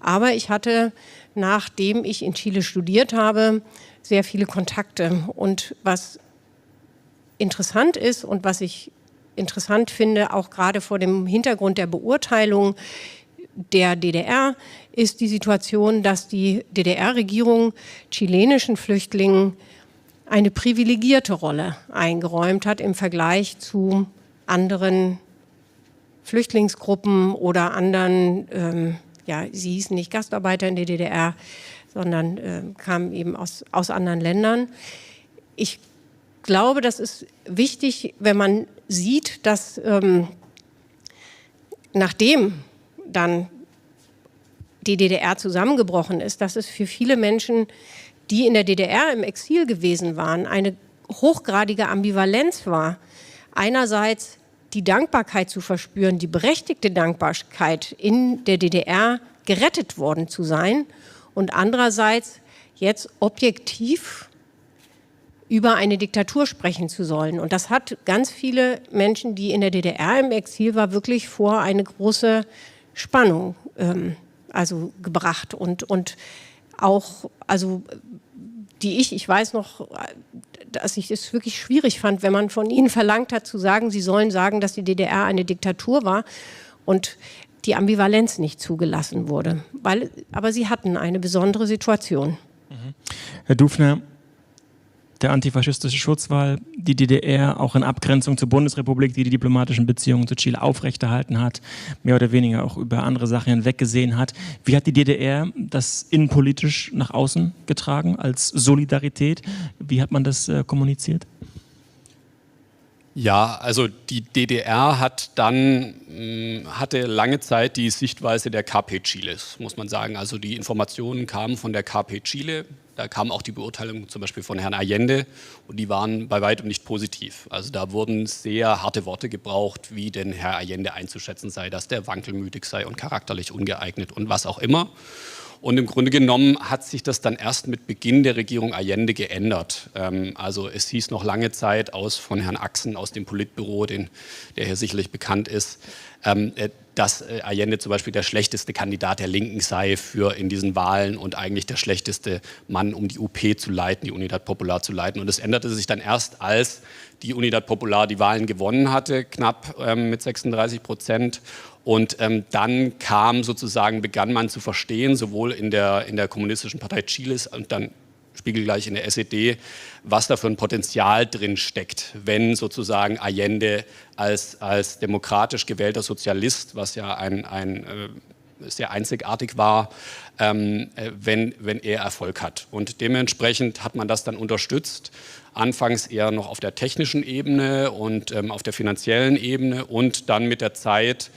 aber ich hatte, nachdem ich in Chile studiert habe, sehr viele Kontakte. Und was interessant ist und was ich interessant finde, auch gerade vor dem Hintergrund der Beurteilung der DDR, ist die Situation, dass die DDR-Regierung chilenischen Flüchtlingen eine privilegierte Rolle eingeräumt hat im Vergleich zu anderen Flüchtlingsgruppen oder anderen, sie hießen nicht Gastarbeiter in der DDR, sondern kamen eben aus anderen Ländern. Ich glaube, das ist wichtig, wenn man sieht, dass nachdem dann die DDR zusammengebrochen ist, dass es für viele Menschen, die in der DDR im Exil gewesen waren, eine hochgradige Ambivalenz war. Einerseits die Dankbarkeit zu verspüren, die berechtigte Dankbarkeit, in der DDR gerettet worden zu sein und andererseits jetzt objektiv über eine Diktatur sprechen zu sollen. Und das hat ganz viele Menschen, die in der DDR im Exil waren, wirklich vor eine große Spannung gebracht und auch, ich weiß noch, dass ich es wirklich schwierig fand, wenn man von ihnen verlangt hat zu sagen, sie sollen sagen, dass die DDR eine Diktatur war und die Ambivalenz nicht zugelassen wurde. Aber sie hatten eine besondere Situation. Herr Dufner, der antifaschistische Schutzwall, die DDR auch in Abgrenzung zur Bundesrepublik, die die diplomatischen Beziehungen zu Chile aufrechterhalten hat, mehr oder weniger auch über andere Sachen hinweggesehen hat. Wie hat die DDR das innenpolitisch nach außen getragen als Solidarität? Wie hat man das kommuniziert? Ja, also die DDR hatte lange Zeit die Sichtweise der KP Chiles, muss man sagen. Also die Informationen kamen von der KP Chile. Da kam auch die Beurteilung zum Beispiel von Herrn Allende und die waren bei weitem nicht positiv. Also da wurden sehr harte Worte gebraucht, wie denn Herr Allende einzuschätzen sei, dass der wankelmütig sei und charakterlich ungeeignet und was auch immer. Und im Grunde genommen hat sich das dann erst mit Beginn der Regierung Allende geändert. Also es hieß noch lange Zeit von Herrn Axen aus dem Politbüro, der hier sicherlich bekannt ist, dass Allende zum Beispiel der schlechteste Kandidat der Linken sei in diesen Wahlen und eigentlich der schlechteste Mann, um die UP zu leiten, die Unidad Popular zu leiten. Und es änderte sich dann erst, als die Unidad Popular die Wahlen gewonnen hatte, knapp mit 36%. Und dann begann man zu verstehen, sowohl in der Kommunistischen Partei Chiles und dann spiegelgleich in der SED, was da für ein Potenzial drin steckt, wenn sozusagen Allende als demokratisch gewählter Sozialist, was ja sehr einzigartig war, wenn er Erfolg hat. Und dementsprechend hat man das dann unterstützt, anfangs eher noch auf der technischen Ebene und auf der finanziellen Ebene und dann mit der Zeit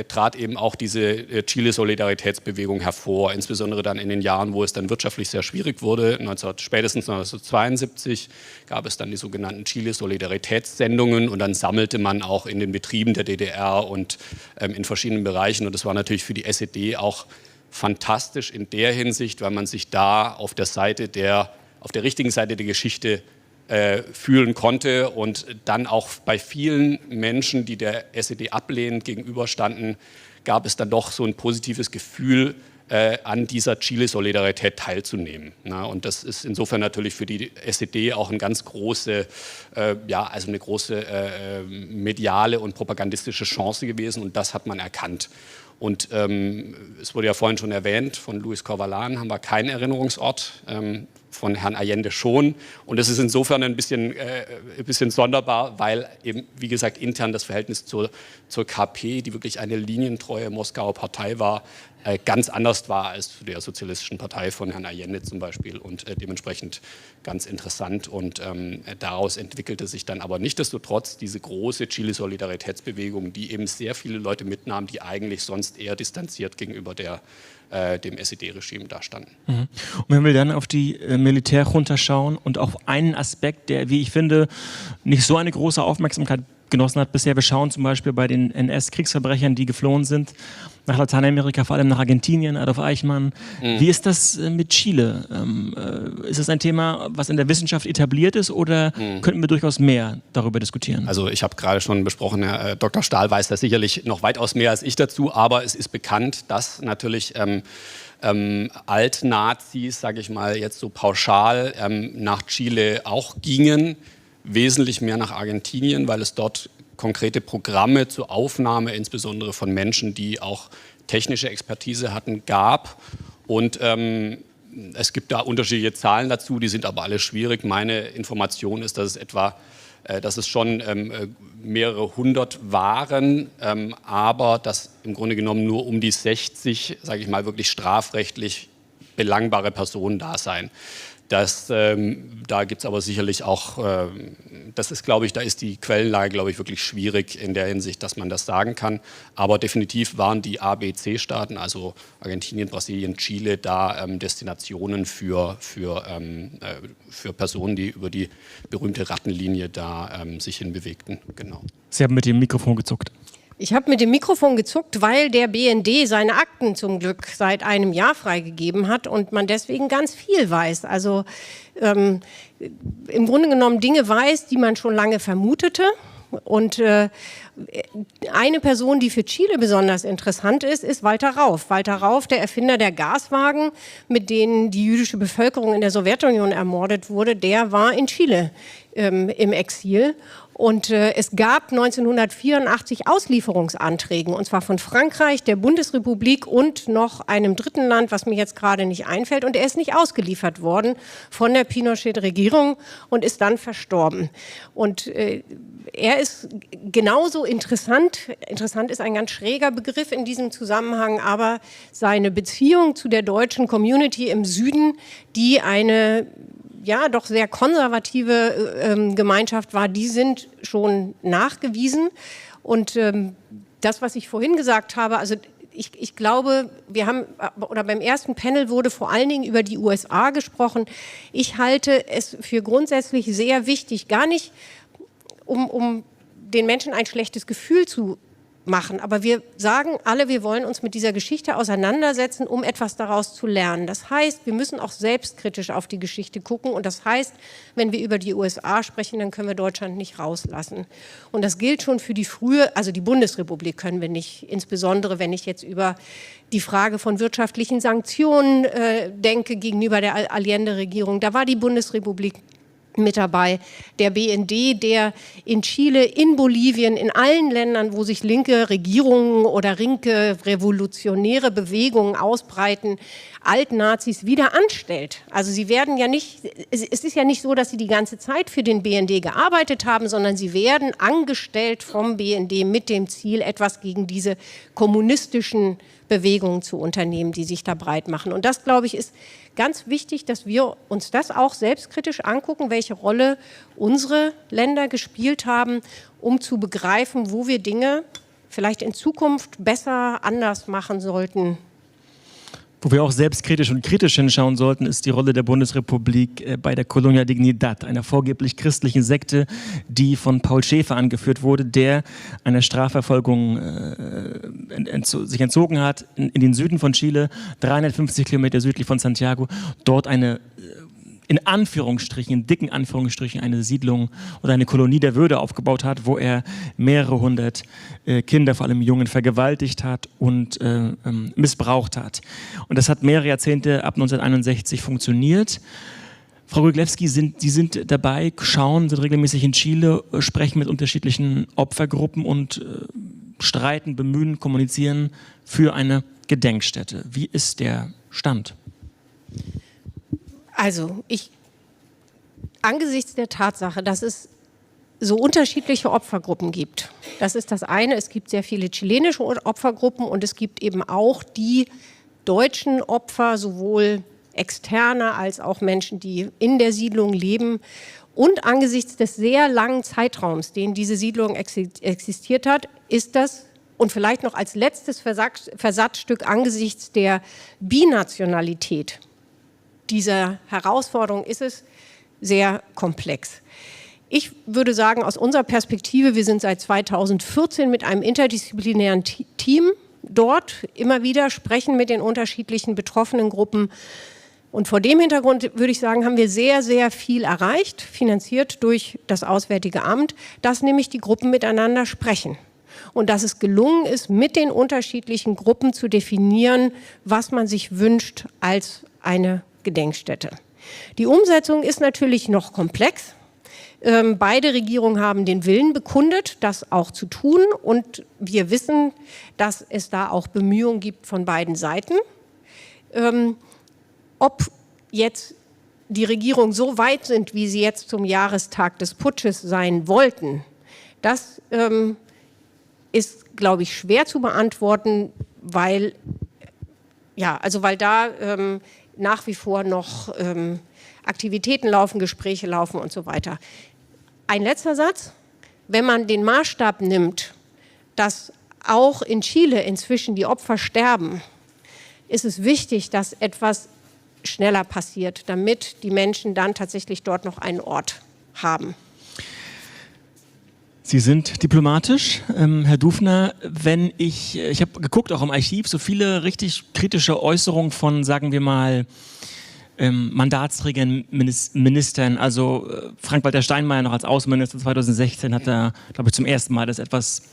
trat eben auch diese Chile-Solidaritätsbewegung hervor, insbesondere dann in den Jahren, wo es dann wirtschaftlich sehr schwierig wurde. Spätestens 1972 gab es dann die sogenannten Chile-Solidaritätssendungen und dann sammelte man auch in den Betrieben der DDR und in verschiedenen Bereichen. Und das war natürlich für die SED auch fantastisch in der Hinsicht, weil man sich da auf der richtigen Seite der Geschichte fühlen konnte und dann auch bei vielen Menschen, die der SED ablehnend gegenüberstanden, gab es dann doch so ein positives Gefühl, an dieser Chile-Solidarität teilzunehmen. Na, und das ist insofern natürlich für die SED auch eine ganz große, eine große mediale und propagandistische Chance gewesen und das hat man erkannt. Und es wurde ja vorhin schon erwähnt, von Luis Corvalán haben wir keinen Erinnerungsort, von Herrn Allende schon. Und das ist insofern ein bisschen sonderbar, weil eben, wie gesagt, intern das Verhältnis zur KP, die wirklich eine linientreue Moskauer Partei war, ganz anders war als zu der Sozialistischen Partei von Herrn Allende zum Beispiel und dementsprechend ganz interessant. Und daraus entwickelte sich dann aber nichtsdestotrotz diese große Chile-Solidaritätsbewegung, die eben sehr viele Leute mitnahm, die eigentlich sonst eher distanziert gegenüber dem SED-Regime dastanden. Und wenn wir dann auf die Militärjunta schauen und auf einen Aspekt, der, wie ich finde, nicht so eine große Aufmerksamkeit genossen hat bisher. Wir schauen zum Beispiel bei den NS-Kriegsverbrechern, die geflohen sind, nach Lateinamerika, vor allem nach Argentinien, Adolf Eichmann. Wie ist das mit Chile? Ist das ein Thema, was in der Wissenschaft etabliert ist oder könnten wir durchaus mehr darüber diskutieren? Also ich habe gerade schon besprochen, Herr Dr. Stahl weiß da sicherlich noch weitaus mehr als ich dazu, aber es ist bekannt, dass natürlich Altnazis, sage ich mal jetzt so pauschal, nach Chile auch gingen, wesentlich mehr nach Argentinien, weil es dort konkrete Programme zur Aufnahme, insbesondere von Menschen, die auch technische Expertise hatten, gab. Und es gibt da unterschiedliche Zahlen dazu, die sind aber alle schwierig. Meine Information ist, dass es schon mehrere hundert waren, aber dass im Grunde genommen nur um die 60, sage ich mal, wirklich strafrechtlich belangbare Personen da seien. Da gibt es aber sicherlich auch, das ist, glaube ich, da ist die Quellenlage, glaube ich, wirklich schwierig in der Hinsicht, dass man das sagen kann. Aber definitiv waren die ABC-Staaten, also Argentinien, Brasilien, Chile, da Destinationen für Personen, die über die berühmte Rattenlinie da sich hinbewegten. Genau. Sie haben mit dem Mikrofon gezuckt. Ich habe mit dem Mikrofon gezuckt, weil der BND seine Akten zum Glück seit einem Jahr freigegeben hat und man deswegen ganz viel weiß. Also im Grunde genommen Dinge weiß, die man schon lange vermutete. Und eine Person, die für Chile besonders interessant ist, ist Walter Rauff. Walter Rauff, der Erfinder der Gaswagen, mit denen die jüdische Bevölkerung in der Sowjetunion ermordet wurde, der war in Chile im Exil. Und es gab 1984 Auslieferungsanträge, und zwar von Frankreich, der Bundesrepublik und noch einem dritten Land, was mir jetzt gerade nicht einfällt. Und er ist nicht ausgeliefert worden von der Pinochet-Regierung und ist dann verstorben. Und er ist genauso interessant. Interessant ist ein ganz schräger Begriff in diesem Zusammenhang, aber seine Beziehung zu der deutschen Community im Süden, die eine doch sehr konservative Gemeinschaft war, die sind schon nachgewiesen. Und das, was ich vorhin gesagt habe, also ich glaube, beim ersten Panel wurde vor allen Dingen über die USA gesprochen. Ich halte es für grundsätzlich sehr wichtig, gar nicht, um den Menschen ein schlechtes Gefühl zu machen. Aber wir sagen alle, wir wollen uns mit dieser Geschichte auseinandersetzen, um etwas daraus zu lernen. Das heißt, wir müssen auch selbstkritisch auf die Geschichte gucken. Und das heißt, wenn wir über die USA sprechen, dann können wir Deutschland nicht rauslassen. Und das gilt schon für die frühe, also die Bundesrepublik können wir nicht, insbesondere wenn ich jetzt über die Frage von wirtschaftlichen Sanktionen denke gegenüber der Allende-Regierung. Da war die Bundesrepublik mit dabei, der BND, der in Chile, in Bolivien, in allen Ländern, wo sich linke Regierungen oder linke revolutionäre Bewegungen ausbreiten, Altnazis wieder anstellt. Also sie werden ja nicht, es ist ja nicht so, dass sie die ganze Zeit für den BND gearbeitet haben, sondern sie werden angestellt vom BND mit dem Ziel, etwas gegen diese kommunistischen Bewegungen zu unternehmen, die sich da breit machen. Und das, glaube ich, ist ganz wichtig, dass wir uns das auch selbstkritisch angucken, welche Rolle unsere Länder gespielt haben, um zu begreifen, wo wir Dinge vielleicht in Zukunft besser anders machen sollten. Wo wir auch selbstkritisch und kritisch hinschauen sollten, ist die Rolle der Bundesrepublik bei der Colonia Dignidad, einer vorgeblich christlichen Sekte, die von Paul Schäfer angeführt wurde, der einer Strafverfolgung sich entzogen hat, in den Süden von Chile, 350 Kilometer südlich von Santiago, dort eine in Anführungsstrichen, in dicken Anführungsstrichen, eine Siedlung oder eine Kolonie der Würde aufgebaut hat, wo er mehrere hundert Kinder, vor allem Jungen, vergewaltigt hat und missbraucht hat. Und das hat mehrere Jahrzehnte ab 1961 funktioniert. Frau Wruglewski, Sie sind dabei, sind regelmäßig in Chile, sprechen mit unterschiedlichen Opfergruppen und streiten, bemühen, kommunizieren für eine Gedenkstätte. Wie ist der Stand? Also, angesichts der Tatsache, dass es so unterschiedliche Opfergruppen gibt, das ist das eine, es gibt sehr viele chilenische Opfergruppen und es gibt eben auch die deutschen Opfer, sowohl Externe als auch Menschen, die in der Siedlung leben. Und angesichts des sehr langen Zeitraums, den diese Siedlung existiert hat, ist das, und vielleicht noch als letztes Versatzstück angesichts der Binationalität dieser Herausforderung, ist es sehr komplex. Ich würde sagen, aus unserer Perspektive, wir sind seit 2014 mit einem interdisziplinären Team dort, immer wieder sprechen mit den unterschiedlichen betroffenen Gruppen. Und vor dem Hintergrund würde ich sagen, haben wir sehr, sehr viel erreicht, finanziert durch das Auswärtige Amt, dass nämlich die Gruppen miteinander sprechen. Und dass es gelungen ist, mit den unterschiedlichen Gruppen zu definieren, was man sich wünscht als eine Gedenkstätte. Die Umsetzung ist natürlich noch komplex. Beide Regierungen haben den Willen bekundet, das auch zu tun. Und wir wissen, dass es da auch Bemühungen gibt von beiden Seiten. Ob jetzt die Regierung so weit sind, wie sie jetzt zum Jahrestag des Putsches sein wollten, das ist, glaube ich, schwer zu beantworten, weil da nach wie vor noch Aktivitäten laufen, Gespräche laufen und so weiter. Ein letzter Satz. Wenn man den Maßstab nimmt, dass auch in Chile inzwischen die Opfer sterben, ist es wichtig, dass etwas schneller passiert, damit die Menschen dann tatsächlich dort noch einen Ort haben. Sie sind diplomatisch, Herr Dufner. Ich habe geguckt, auch im Archiv, so viele richtig kritische Äußerungen von, sagen wir mal, Mandatsträgern, Ministern. Also Frank-Walter Steinmeier noch als Außenminister 2016 hat da, glaube ich, zum ersten Mal das etwas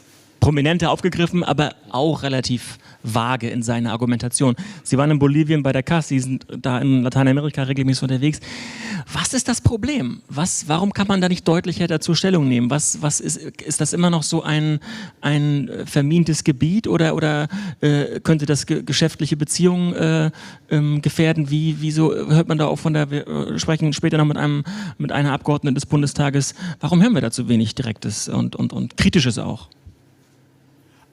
prominenter aufgegriffen, aber auch relativ vage in seiner Argumentation. Sie waren in Bolivien bei der CAS, Sie sind da in Lateinamerika regelmäßig unterwegs. Was ist das Problem? Warum kann man da nicht deutlicher dazu Stellung nehmen? Ist das immer noch so ein vermintes Gebiet oder könnte das geschäftliche Beziehungen gefährden? Wieso hört man da auch wir sprechen später noch mit einer Abgeordneten des Bundestages. Warum hören wir da zu wenig Direktes und Kritisches auch?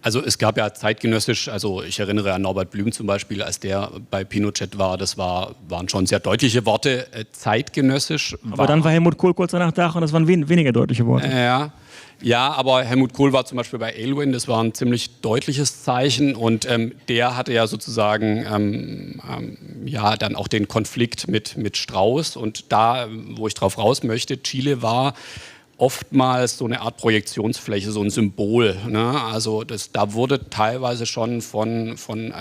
Also es gab ja zeitgenössisch, also ich erinnere an Norbert Blüm zum Beispiel, als der bei Pinochet war, waren schon sehr deutliche Worte, zeitgenössisch. Aber dann war Helmut Kohl kurz danach da und das waren weniger deutliche Worte. Ja, aber Helmut Kohl war zum Beispiel bei Aylwin, das war ein ziemlich deutliches Zeichen und der hatte ja sozusagen dann auch den Konflikt mit Strauß und da, wo ich drauf raus möchte, Chile war oftmals so eine Art Projektionsfläche, so ein Symbol. Ne? Also da wurde teilweise schon von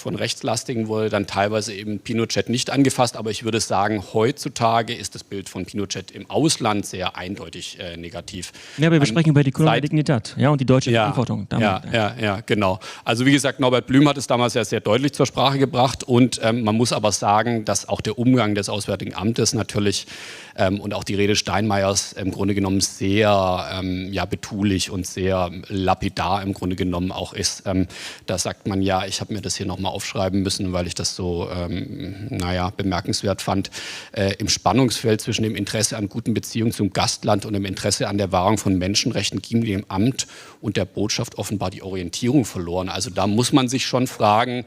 Rechtslastigen wurde dann teilweise eben Pinochet nicht angefasst, aber ich würde sagen, heutzutage ist das Bild von Pinochet im Ausland sehr eindeutig negativ. Ja, aber wir sprechen über die Columna Dignidad, ja, und die deutsche Verantwortung. Ja, genau. Also wie gesagt, Norbert Blüm hat es damals ja sehr deutlich zur Sprache gebracht und man muss aber sagen, dass auch der Umgang des Auswärtigen Amtes natürlich und auch die Rede Steinmeiers im Grunde genommen sehr betulich und sehr lapidar im Grunde genommen auch ist. Da sagt man ja, ich habe mir das hier nochmal aufschreiben müssen, weil ich das so bemerkenswert fand. Im Spannungsfeld zwischen dem Interesse an guten Beziehungen zum Gastland und dem Interesse an der Wahrung von Menschenrechten ging dem Amt und der Botschaft offenbar die Orientierung verloren. Also da muss man sich schon fragen,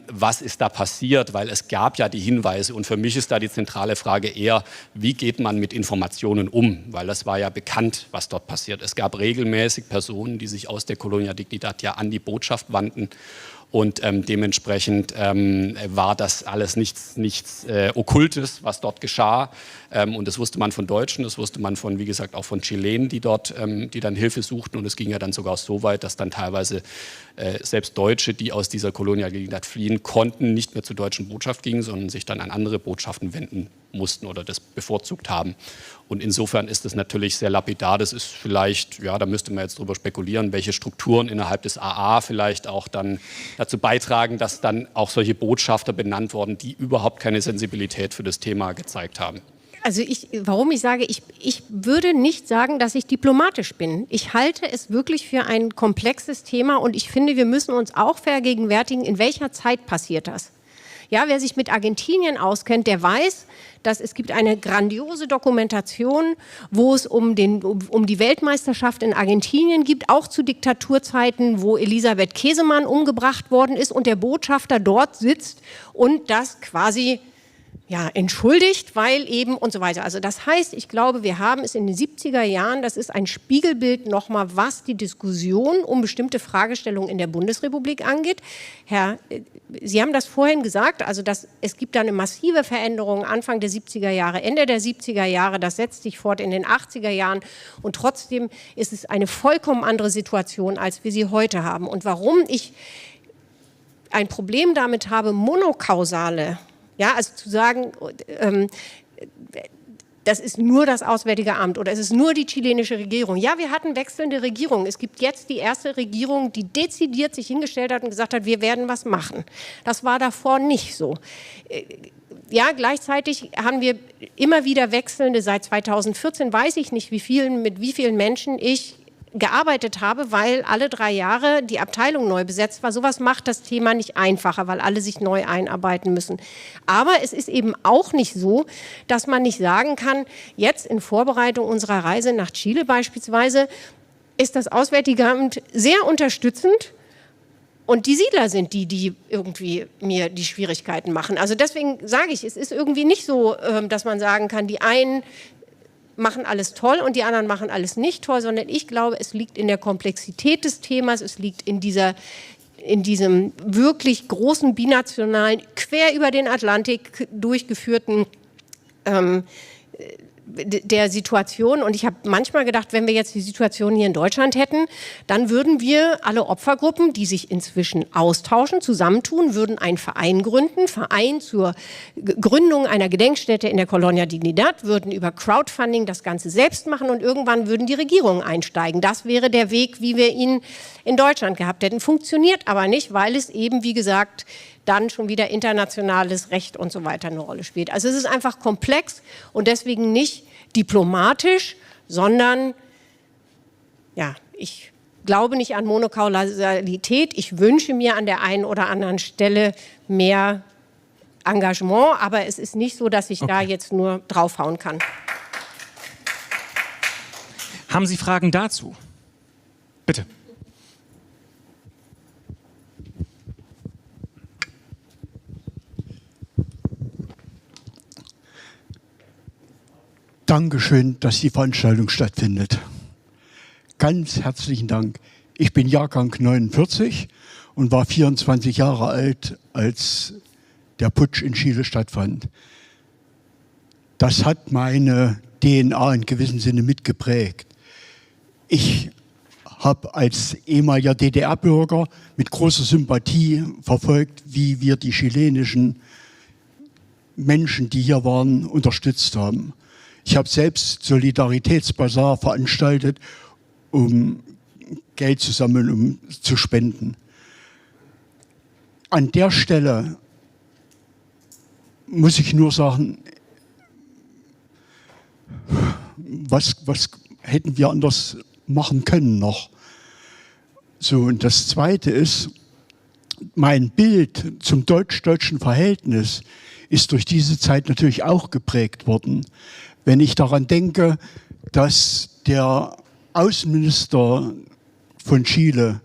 was ist da passiert, weil es gab ja die Hinweise und für mich ist da die zentrale Frage eher, wie geht man mit Informationen um, weil das war ja bekannt, was dort passiert. Es gab regelmäßig Personen, die sich aus der Columna Dignidad ja an die Botschaft wandten Und dementsprechend war das alles nichts Okkultes, was dort geschah. Und das wusste man von Deutschen, das wusste man von, wie gesagt, auch von Chilenen, die dort, die dann Hilfe suchten. Und es ging ja dann sogar so weit, dass dann teilweise selbst Deutsche, die aus dieser Kolonialgegend fliehen konnten, nicht mehr zur deutschen Botschaft gingen, sondern sich dann an andere Botschaften wenden mussten oder das bevorzugt haben. Und insofern ist es natürlich sehr lapidar. Das ist vielleicht, ja, da müsste man jetzt drüber spekulieren, welche Strukturen innerhalb des AA vielleicht auch dann dazu beitragen, dass dann auch solche Botschafter benannt wurden, die überhaupt keine Sensibilität für das Thema gezeigt haben. Also warum ich sage, ich würde nicht sagen, dass ich diplomatisch bin. Ich halte es wirklich für ein komplexes Thema und ich finde, wir müssen uns auch vergegenwärtigen, in welcher Zeit passiert das. Ja, wer sich mit Argentinien auskennt, der weiß, dass es gibt eine grandiose Dokumentation, wo es um die Weltmeisterschaft in Argentinien gibt, auch zu Diktaturzeiten, wo Elisabeth Käsemann umgebracht worden ist und der Botschafter dort sitzt und das quasi entschuldigt, weil eben und so weiter. Also das heißt, ich glaube, wir haben es in den 70er Jahren, das ist ein Spiegelbild nochmal, was die Diskussion um bestimmte Fragestellungen in der Bundesrepublik angeht. Herr, Sie haben das vorhin gesagt, also es gibt da eine massive Veränderung Anfang der 70er Jahre, Ende der 70er Jahre, das setzt sich fort in den 80er Jahren und trotzdem ist es eine vollkommen andere Situation, als wir sie heute haben. Und warum ich ein Problem damit habe, monokausale, ja, also zu sagen, das ist nur das Auswärtige Amt oder es ist nur die chilenische Regierung. Ja, wir hatten wechselnde Regierungen. Es gibt jetzt die erste Regierung, die dezidiert sich hingestellt hat und gesagt hat, wir werden was machen. Das war davor nicht so. Ja, gleichzeitig haben wir immer wieder wechselnde, seit 2014 weiß ich nicht, mit wie vielen Menschen ich gearbeitet habe, weil alle 3 Jahre die Abteilung neu besetzt war. Sowas macht das Thema nicht einfacher, weil alle sich neu einarbeiten müssen. Aber es ist eben auch nicht so, dass man nicht sagen kann, jetzt in Vorbereitung unserer Reise nach Chile beispielsweise, ist das Auswärtige Amt sehr unterstützend und die Siedler sind die irgendwie mir die Schwierigkeiten machen. Also deswegen sage ich, es ist irgendwie nicht so, dass man sagen kann, die einen machen alles toll und die anderen machen alles nicht toll, sondern ich glaube, es liegt in der Komplexität des Themas, es liegt in diesem wirklich großen binationalen, quer über den Atlantik durchgeführten der Situation. Und ich habe manchmal gedacht, wenn wir jetzt die Situation hier in Deutschland hätten, dann würden wir alle Opfergruppen, die sich inzwischen austauschen, zusammentun, würden einen Verein gründen, Verein zur Gründung einer Gedenkstätte in der Colonia Dignidad, würden über Crowdfunding das Ganze selbst machen und irgendwann würden die Regierungen einsteigen. Das wäre der Weg, wie wir ihn in Deutschland gehabt hätten. Funktioniert aber nicht, weil es eben, wie gesagt, dann schon wieder internationales Recht und so weiter eine Rolle spielt. Also es ist einfach komplex und deswegen nicht diplomatisch, sondern ja, ich glaube nicht an Monokausalität. Ich wünsche mir an der einen oder anderen Stelle mehr Engagement, aber es ist nicht so, dass ich da jetzt nur draufhauen kann. Haben Sie Fragen dazu? Bitte. Dankeschön, dass die Veranstaltung stattfindet. Ganz herzlichen Dank. Ich bin Jahrgang 49 und war 24 Jahre alt, als der Putsch in Chile stattfand. Das hat meine DNA in gewissem Sinne mitgeprägt. Ich habe als ehemaliger DDR-Bürger mit großer Sympathie verfolgt, wie wir die chilenischen Menschen, die hier waren, unterstützt haben. Ich habe selbst Solidaritätsbasar veranstaltet, um Geld zu sammeln, um zu spenden. An der Stelle muss ich nur sagen, was hätten wir anders machen können noch? So, und das Zweite ist, mein Bild zum deutsch-deutschen Verhältnis ist durch diese Zeit natürlich auch geprägt worden. Wenn ich daran denke, dass der Außenminister von Chile,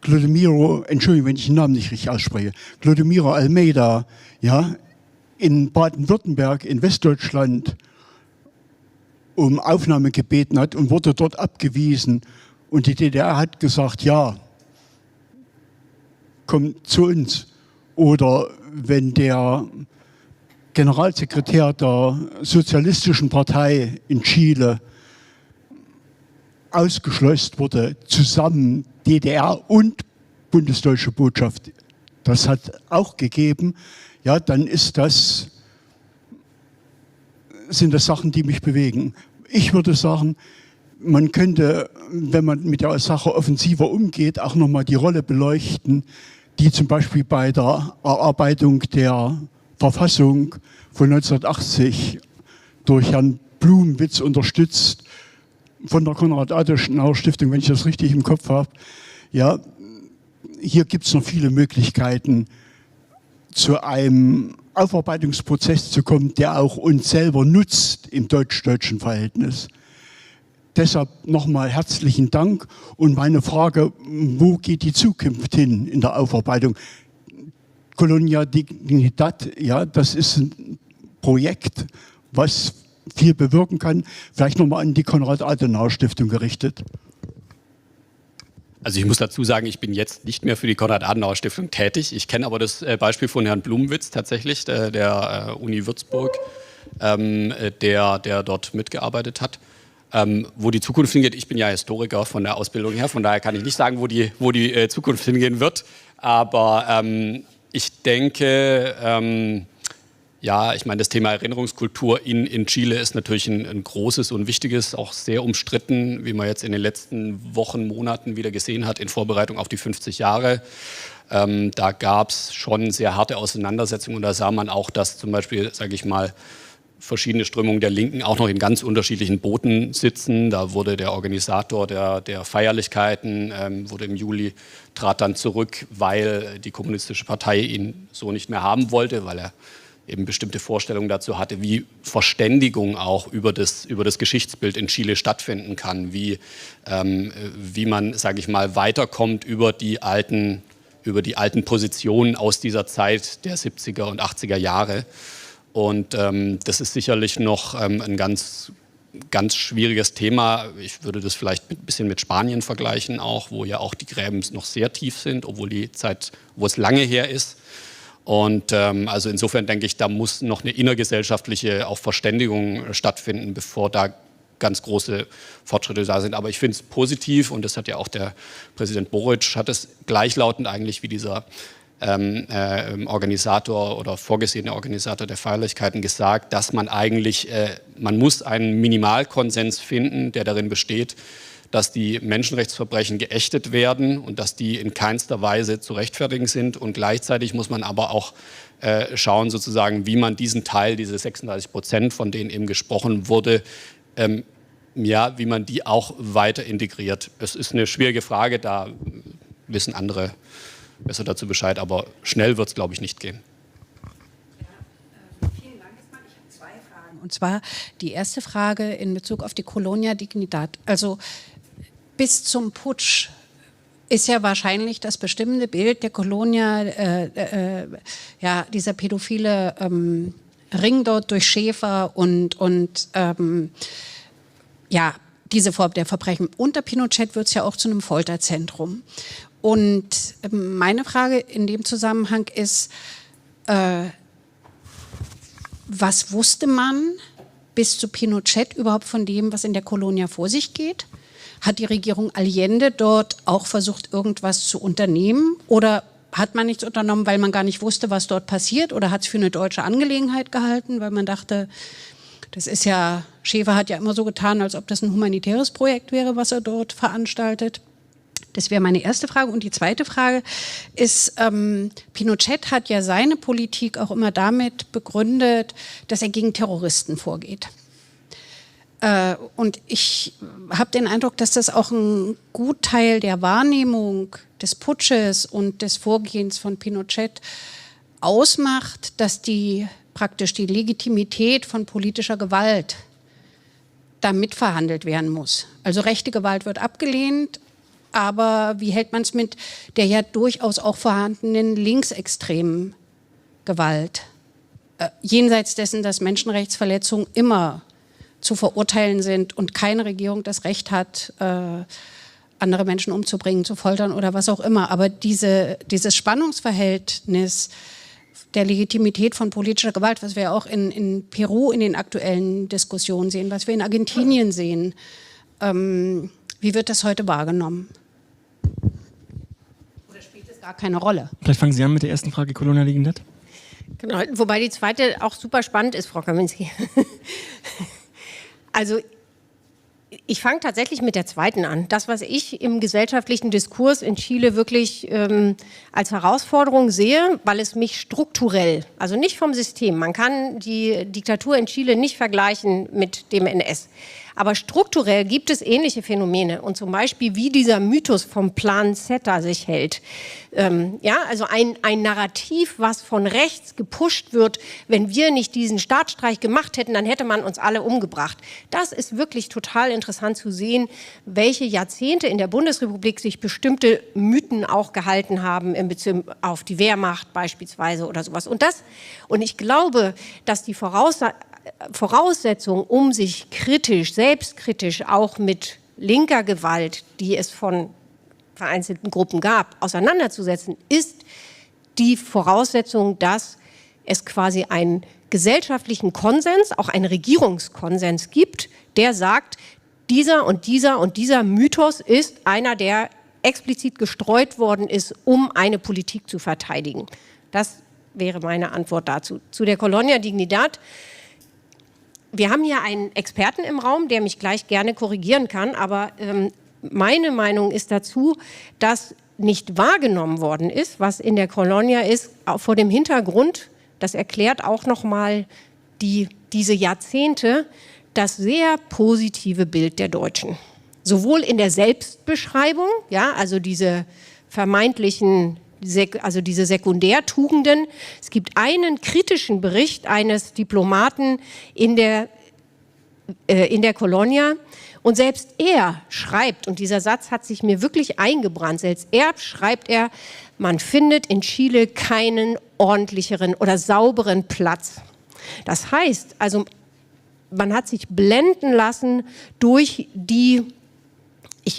Clodomiro, Entschuldigung, wenn ich den Namen nicht richtig ausspreche, Clodomiro Almeida, ja, in Baden-Württemberg, in Westdeutschland, um Aufnahme gebeten hat und wurde dort abgewiesen. Und die DDR hat gesagt, ja, kommt zu uns. Oder wenn der Generalsekretär der Sozialistischen Partei in Chile ausgeschleust wurde, zusammen DDR und bundesdeutsche Botschaft, das hat auch gegeben, ja, dann sind das Sachen, die mich bewegen. Ich würde sagen, man könnte, wenn man mit der Sache offensiver umgeht, auch nochmal die Rolle beleuchten, die zum Beispiel bei der Erarbeitung der Verfassung von 1980 durch Herrn Blumenwitz unterstützt, von der Konrad-Adenauer-Stiftung, wenn ich das richtig im Kopf habe. Ja, hier gibt es noch viele Möglichkeiten, zu einem Aufarbeitungsprozess zu kommen, der auch uns selber nutzt im deutsch-deutschen Verhältnis. Deshalb nochmal herzlichen Dank und meine Frage, wo geht die Zukunft hin in der Aufarbeitung? Colonia Dignidad, ja, das ist ein Projekt, was viel bewirken kann. Vielleicht nochmal an die Konrad-Adenauer-Stiftung gerichtet. Also ich muss dazu sagen, ich bin jetzt nicht mehr für die Konrad-Adenauer-Stiftung tätig. Ich kenne aber das Beispiel von Herrn Blumenwitz tatsächlich, der Uni Würzburg, der dort mitgearbeitet hat. Wo die Zukunft hingeht, ich bin ja Historiker von der Ausbildung her, von daher kann ich nicht sagen, wo die Zukunft hingehen wird. Aber ich denke, ja, ich meine, das Thema Erinnerungskultur in Chile ist natürlich ein großes und wichtiges, auch sehr umstritten, wie man jetzt in den letzten Wochen, Monaten wieder gesehen hat, in Vorbereitung auf die 50 Jahre. Da gab es schon sehr harte Auseinandersetzungen und da sah man auch, dass zum Beispiel, sage ich mal, verschiedene Strömungen der Linken auch noch in ganz unterschiedlichen Booten sitzen. Da wurde der Organisator der Feierlichkeiten, wurde im Juli, trat dann zurück, weil die Kommunistische Partei ihn so nicht mehr haben wollte, weil er eben bestimmte Vorstellungen dazu hatte, wie Verständigung auch über das Geschichtsbild in Chile stattfinden kann, wie man, sage ich mal, weiterkommt über die alten Positionen aus dieser Zeit der 70er und 80er Jahre. Und das ist sicherlich noch ein ganz schwieriges Thema. Ich würde das vielleicht ein bisschen mit Spanien vergleichen auch, wo ja auch die Gräben noch sehr tief sind, obwohl es lange her ist. Und also insofern denke ich, da muss noch eine innergesellschaftliche auch Verständigung stattfinden, bevor da ganz große Fortschritte da sind. Aber ich finde es positiv und das hat ja auch der Präsident Boric, hat es gleichlautend eigentlich wie dieser Organisator oder vorgesehene Organisator der Feierlichkeiten gesagt, dass man eigentlich, man muss einen Minimalkonsens finden, der darin besteht, dass die Menschenrechtsverbrechen geächtet werden und dass die in keinster Weise zu rechtfertigen sind. Und gleichzeitig muss man aber auch schauen, sozusagen, wie man diesen Teil, diese 36%, von denen eben gesprochen wurde, wie man die auch weiter integriert. Es ist eine schwierige Frage, da wissen andere besser dazu Bescheid, aber schnell wird es, glaube ich, nicht gehen. Vielen Dank. Ich habe 2 Fragen. Und zwar die erste Frage in Bezug auf die Colonia Dignidad. Also bis zum Putsch ist ja wahrscheinlich das bestimmende Bild der Colonia, dieser pädophile Ring dort durch Schäfer und diese Form der Verbrechen. Unter Pinochet wird es ja auch zu einem Folterzentrum. Und meine Frage in dem Zusammenhang ist, was wusste man bis zu Pinochet überhaupt von dem, was in der Colonia vor sich geht? Hat die Regierung Allende dort auch versucht, irgendwas zu unternehmen? Oder hat man nichts unternommen, weil man gar nicht wusste, was dort passiert? Oder hat es für eine deutsche Angelegenheit gehalten, weil man dachte, das ist ja, Schäfer hat ja immer so getan, als ob das ein humanitäres Projekt wäre, was er dort veranstaltet. Das wäre meine erste Frage. Und die zweite Frage ist, Pinochet hat ja seine Politik auch immer damit begründet, dass er gegen Terroristen vorgeht. Und ich habe den Eindruck, dass das auch ein Gutteil der Wahrnehmung des Putsches und des Vorgehens von Pinochet ausmacht, dass praktisch die Legitimität von politischer Gewalt da mitverhandelt werden muss. Also rechte Gewalt wird abgelehnt, aber wie hält man es mit der ja durchaus auch vorhandenen linksextremen Gewalt? Jenseits dessen, dass Menschenrechtsverletzungen immer zu verurteilen sind und keine Regierung das Recht hat, andere Menschen umzubringen, zu foltern oder was auch immer. Aber dieses Spannungsverhältnis der Legitimität von politischer Gewalt, was wir auch in Peru in den aktuellen Diskussionen sehen, was wir in Argentinien sehen, wie wird das heute wahrgenommen? Oder spielt es gar keine Rolle? Vielleicht fangen Sie an mit der ersten Frage, Colonna Ligendet. Genau, wobei die zweite auch super spannend ist, Frau Kaminski. Also ich fange tatsächlich mit der zweiten an. Das, was ich im gesellschaftlichen Diskurs in Chile wirklich als Herausforderung sehe, weil es mich strukturell, also nicht vom System, man kann die Diktatur in Chile nicht vergleichen mit dem NS, aber strukturell gibt es ähnliche Phänomene und zum Beispiel wie dieser Mythos vom Plan Zeta sich hält. Ja, also ein Narrativ, was von rechts gepusht wird, wenn wir nicht diesen Staatsstreich gemacht hätten, dann hätte man uns alle umgebracht. Das ist wirklich total interessant zu sehen, welche Jahrzehnte in der Bundesrepublik sich bestimmte Mythen auch gehalten haben in Bezug auf die Wehrmacht beispielsweise oder sowas. Und ich glaube, dass die Voraussetzung, um sich kritisch, selbstkritisch auch mit linker Gewalt, die es von vereinzelten Gruppen gab, auseinanderzusetzen, ist die Voraussetzung, dass es quasi einen gesellschaftlichen Konsens, auch einen Regierungskonsens gibt, der sagt, dieser und dieser und dieser Mythos ist einer, der explizit gestreut worden ist, um eine Politik zu verteidigen. Das wäre meine Antwort dazu. Zu der Colonia Dignidad. Wir haben hier einen Experten im Raum, der mich gleich gerne korrigieren kann, aber meine Meinung ist dazu, dass nicht wahrgenommen worden ist, was in der Colonia ist, vor dem Hintergrund, das erklärt auch nochmal diese Jahrzehnte, das sehr positive Bild der Deutschen. Sowohl in der Selbstbeschreibung, ja, also diese vermeintlichen, also diese Sekundärtugenden. Es gibt einen kritischen Bericht eines Diplomaten in der Colonia und selbst er schreibt, und dieser Satz hat sich mir wirklich eingebrannt, selbst er schreibt, man findet in Chile keinen ordentlicheren oder sauberen Platz. Das heißt, also man hat sich blenden lassen durch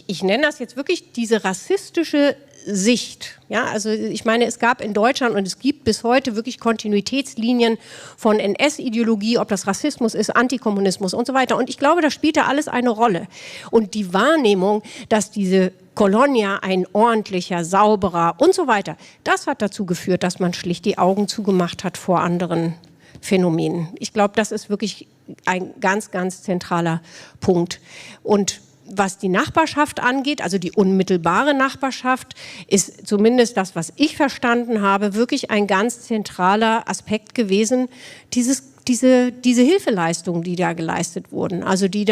ich nenne das jetzt wirklich diese rassistische Sicht. Ja, also ich meine, es gab in Deutschland und es gibt bis heute wirklich Kontinuitätslinien von NS-Ideologie, ob das Rassismus ist, Antikommunismus und so weiter. Und ich glaube, das spielt da alles eine Rolle. Und die Wahrnehmung, dass diese Colonia ein ordentlicher, sauberer und so weiter, das hat dazu geführt, dass man schlicht die Augen zugemacht hat vor anderen Phänomenen. Ich glaube, das ist wirklich ein ganz, ganz zentraler Punkt. Und was die Nachbarschaft angeht, also die unmittelbare Nachbarschaft, ist zumindest das, was ich verstanden habe, wirklich ein ganz zentraler Aspekt gewesen, diese Hilfeleistungen, die da geleistet wurden, also die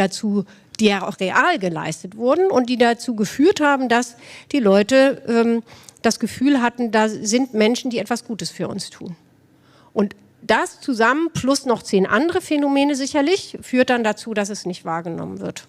ja auch real geleistet wurden und die dazu geführt haben, dass die Leute das Gefühl hatten, da sind Menschen, die etwas Gutes für uns tun. Und das zusammen plus noch 10 andere Phänomene sicherlich führt dann dazu, dass es nicht wahrgenommen wird.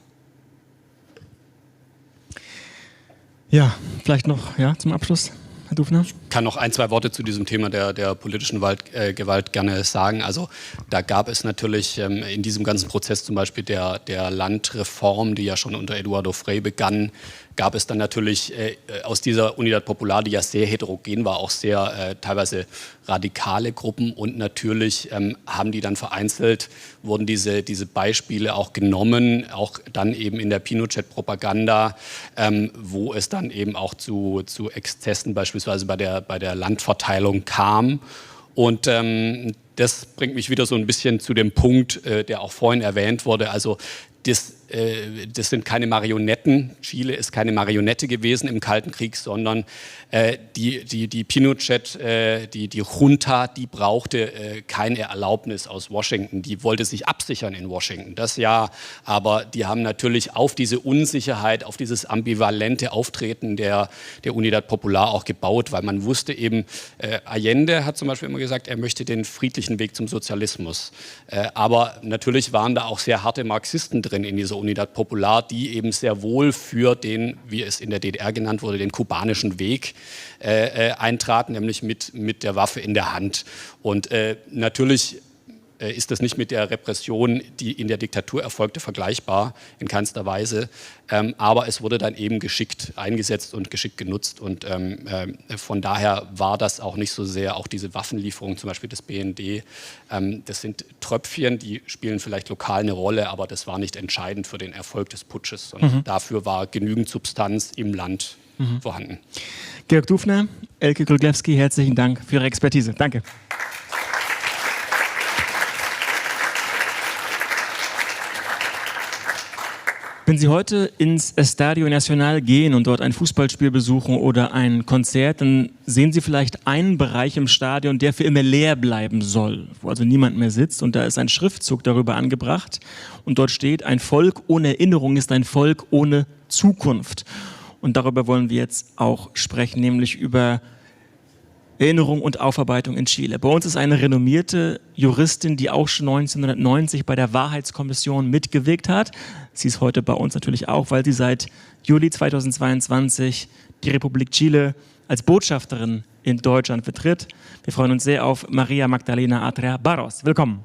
Ja, vielleicht noch zum Abschluss, Herr Dufner. Ich kann noch 1, 2 Worte zu diesem Thema der politischen Gewalt gerne sagen. Also da gab es natürlich in diesem ganzen Prozess zum Beispiel der Landreform, die ja schon unter Eduardo Frei begann, gab es dann natürlich aus dieser Unidad Popular, die ja sehr heterogen war, auch sehr teilweise radikale Gruppen und natürlich haben die dann vereinzelt, wurden diese Beispiele auch genommen, auch dann eben in der Pinochet-Propaganda, wo es dann eben auch zu Exzessen beispielsweise bei der Landverteilung kam. Und das bringt mich wieder so ein bisschen zu dem Punkt, der auch vorhin erwähnt wurde, also das sind keine Marionetten. Chile ist keine Marionette gewesen im Kalten Krieg, sondern die Pinochet, die Junta, die brauchte keine Erlaubnis aus Washington. Die wollte sich absichern in Washington, das ja. Aber die haben natürlich auf diese Unsicherheit, auf dieses ambivalente Auftreten der Unidad Popular auch gebaut, weil man wusste eben, Allende hat zum Beispiel immer gesagt, er möchte den friedlichen Weg zum Sozialismus. Aber natürlich waren da auch sehr harte Marxisten drin in dieser Unidad Popular, die eben sehr wohl für den, wie es in der DDR genannt wurde, den kubanischen Weg eintraten, nämlich mit der Waffe in der Hand. Und natürlich ist das nicht mit der Repression, die in der Diktatur erfolgte, vergleichbar, in keinster Weise. Aber es wurde dann eben geschickt eingesetzt und geschickt genutzt. Und von daher war das auch nicht so sehr, auch diese Waffenlieferung zum Beispiel des BND, das sind Tröpfchen, die spielen vielleicht lokal eine Rolle, aber das war nicht entscheidend für den Erfolg des Putsches. Und dafür war genügend Substanz im Land vorhanden. Georg Dufner, Elke Gruglewski, herzlichen Dank für Ihre Expertise. Danke. Wenn Sie heute ins Estadio Nacional gehen und dort ein Fußballspiel besuchen oder ein Konzert, dann sehen Sie vielleicht einen Bereich im Stadion, der für immer leer bleiben soll, wo also niemand mehr sitzt. Und da ist ein Schriftzug darüber angebracht. Und dort steht, ein Volk ohne Erinnerung ist ein Volk ohne Zukunft. Und darüber wollen wir jetzt auch sprechen, nämlich über Erinnerung und Aufarbeitung in Chile. Bei uns ist eine renommierte Juristin, die auch schon 1990 bei der Wahrheitskommission mitgewirkt hat. Sie ist heute bei uns natürlich auch, weil sie seit Juli 2022 die Republik Chile als Botschafterin in Deutschland vertritt. Wir freuen uns sehr auf Maria Magdalena Atria Barros. Willkommen.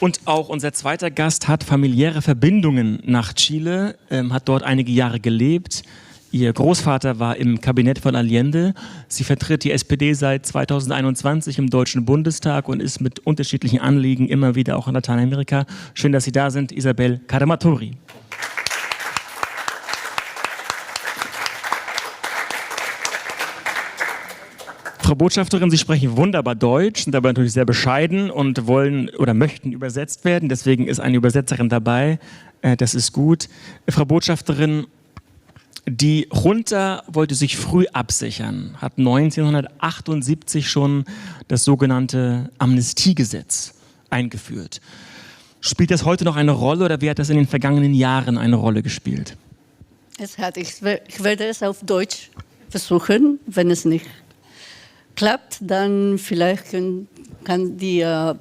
Und auch unser zweiter Gast hat familiäre Verbindungen nach Chile, hat dort einige Jahre gelebt. Ihr Großvater war im Kabinett von Allende. Sie vertritt die SPD seit 2021 im Deutschen Bundestag und ist mit unterschiedlichen Anliegen immer wieder auch in Lateinamerika. Schön, dass Sie da sind, Isabel Caramatori. Frau Botschafterin, Sie sprechen wunderbar Deutsch, sind aber natürlich sehr bescheiden und wollen oder möchten übersetzt werden. Deswegen ist eine Übersetzerin dabei. Das ist gut. Frau Botschafterin, die Junta wollte sich früh absichern, hat 1978 schon das sogenannte Amnestiegesetz eingeführt. Spielt das heute noch eine Rolle oder wie hat das in den vergangenen Jahren eine Rolle gespielt? Ich werde es auf Deutsch versuchen, wenn es nicht klappt, dann vielleicht kann die, wie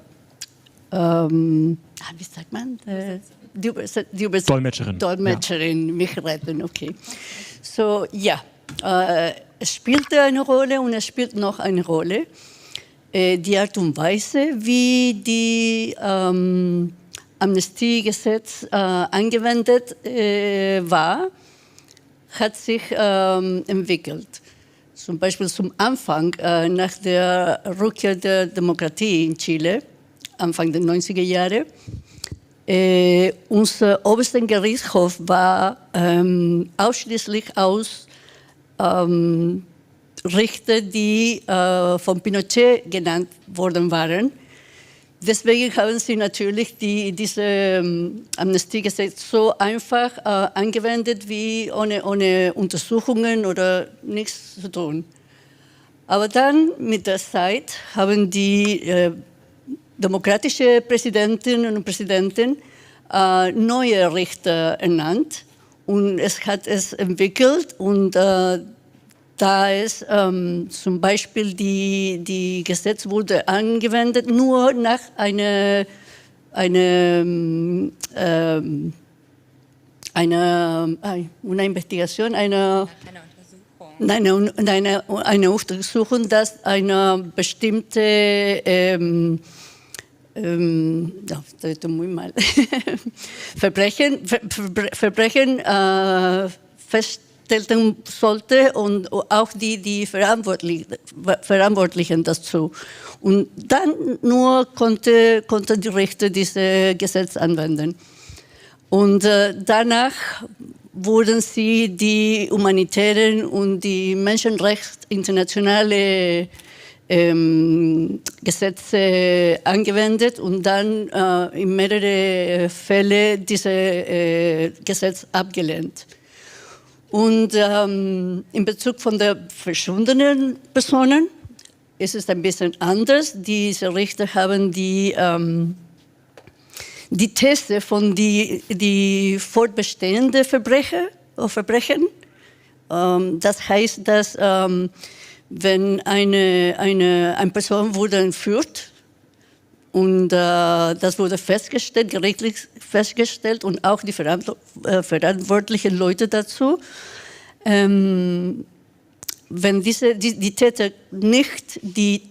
sagt man, die Dolmetscherin mich retten. Okay. So, ja, es spielte eine Rolle und es spielt noch eine Rolle. Die Art und Weise, wie die Amnestiegesetz angewendet war, hat sich entwickelt. Zum Beispiel zum Anfang, nach der Rückkehr der Demokratie in Chile, Anfang der 90er Jahre, unser oberster Gerichtshof war ausschließlich aus Richter, die von Pinochet genannt worden waren. Deswegen haben sie natürlich diese Amnestiegesetz so einfach angewendet, wie ohne Untersuchungen oder nichts zu tun. Aber dann mit der Zeit haben die demokratische Präsidentinnen und Präsidenten neue Richter ernannt und es hat es entwickelt und da ist zum Beispiel die Gesetz wurde angewendet nur nach einer Investigation, eine Untersuchung, dass eine bestimmte Verbrechen feststellen sollte und auch die Verantwortlichen dazu. Und dann nur konnte die Richter dieses Gesetz anwenden. Und danach wurden sie die humanitären und die internationale Gesetze angewendet und dann in mehreren Fällen dieses Gesetz abgelehnt. Und in Bezug von den verschwundenen Personen ist es ein bisschen anders. Diese Richter haben die These von die fortbestehenden Verbrechen. Das heißt, dass wenn eine Person wurde entführt und das wurde festgestellt, gerichtlich festgestellt und auch die verantwortlichen Leute dazu, wenn die Täter nicht die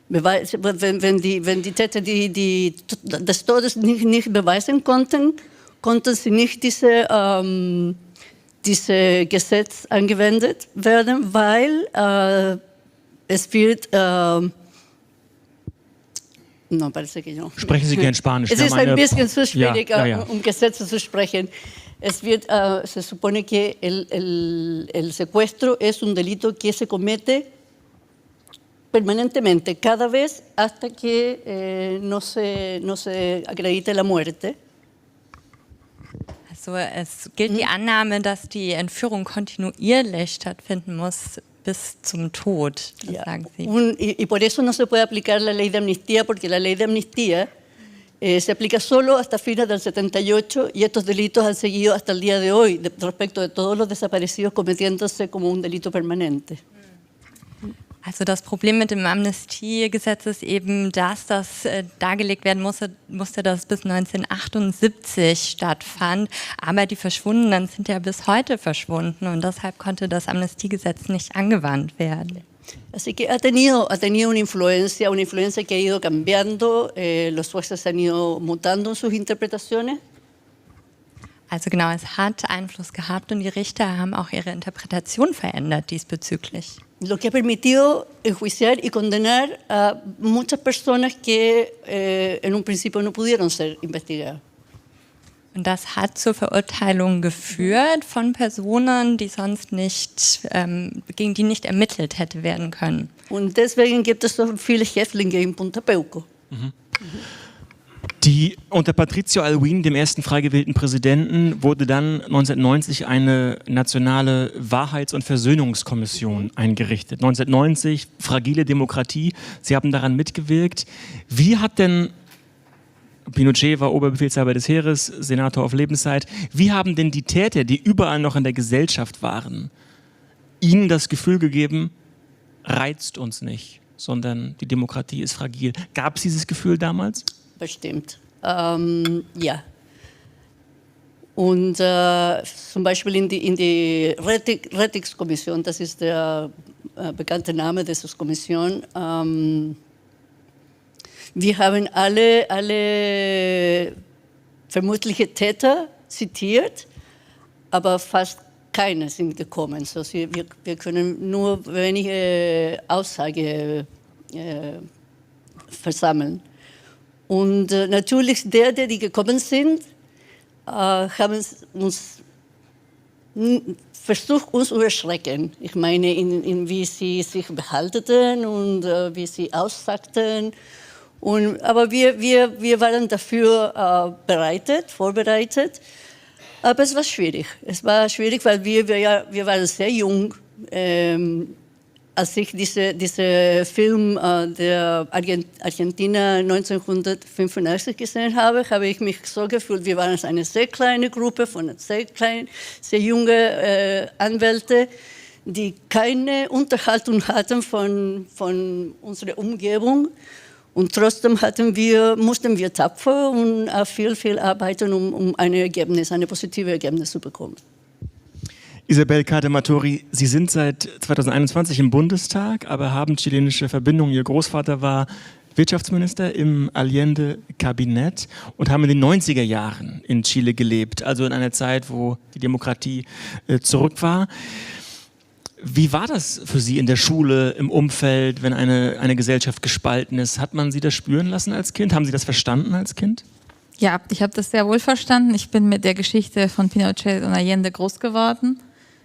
wenn die Täter des Todes nicht beweisen konnten, konnten sie nicht diese Gesetz angewendet werden, weil es wird no, parece que no. Sprechen Sie gern Spanisch. Es ist ein bisschen zu schwierig, ja. um Gesetze zu sprechen. Es wird, se supone que el secuestro es un delito que se comete permanentemente, cada vez hasta que no se acredite la muerte. Also es gilt die Annahme, dass die Entführung kontinuierlich stattfinden muss bis zum Tod, das sagen Sie. Y por eso no se puede aplicar la ley de amnistía, porque la ley de amnistía se aplica solo hasta fines del 78 y estos delitos han seguido hasta el día de hoy respecto de todos los desaparecidos cometiéndose como un delito permanente. Also das Problem mit dem Amnestiegesetz ist eben, dass das dargelegt werden musste, dass bis 1978 stattfand. Aber die Verschwundenen sind ja bis heute verschwunden und deshalb konnte das Amnestiegesetz nicht angewandt werden. Así que ha tenido una influencia que ha ido cambiando, los jueces han ido mutando en sus interpretaciones. Also genau, es hat Einfluss gehabt und die Richter haben auch ihre Interpretation verändert diesbezüglich. Lo que ha permitido enjuiciar y condenar a muchas personas que en un principio no pudieron ser investigadas. Und das hat zur Verurteilung geführt von Personen, die sonst nicht, gegen die nicht ermittelt hätte werden können. Und deswegen gibt es so viele Häftlinge in Punta Peuco. Unter Patricio Aylwin, dem ersten frei gewählten Präsidenten, wurde dann 1990 eine nationale Wahrheits- und Versöhnungskommission eingerichtet. 1990, fragile Demokratie, Sie haben daran mitgewirkt. Wie hat denn, Pinochet war Oberbefehlshaber des Heeres, Senator auf Lebenszeit, wie haben denn die Täter, die überall noch in der Gesellschaft waren, Ihnen das Gefühl gegeben, reizt uns nicht, sondern die Demokratie ist fragil? Gab es dieses Gefühl damals? Bestimmt, ja. Und zum Beispiel in die Retix-Kommission, das ist der bekannte Name dieser Kommission, wir haben alle vermutliche Täter zitiert, aber fast keine sind gekommen. So, wir können nur wenige Aussagen versammeln. Und natürlich die gekommen sind, haben uns versucht, uns zu erschrecken. Ich meine, in wie sie sich behalten und wie sie aussagten. Aber wir waren dafür vorbereitet. Aber es war schwierig. Es war schwierig, weil wir waren sehr jung. Als ich diese Film der Argentina 1985 gesehen habe, habe ich mich so gefühlt, wir waren eine sehr kleine Gruppe von sehr jungen Anwälten, die keine Unterhaltung hatten von unserer Umgebung. Und trotzdem mussten wir tapfer und viel arbeiten, um ein positives Ergebnis zu bekommen. Isabel Cadematori, Sie sind seit 2021 im Bundestag, aber haben chilenische Verbindungen. Ihr Großvater war Wirtschaftsminister im Allende-Kabinett und haben in den 90er Jahren in Chile gelebt, also in einer Zeit, wo die Demokratie zurück war. Wie war das für Sie in der Schule, im Umfeld, wenn eine Gesellschaft gespalten ist? Hat man Sie das spüren lassen als Kind? Haben Sie das verstanden als Kind? Ja, ich habe das sehr wohl verstanden. Ich bin mit der Geschichte von Pinochet und Allende groß geworden.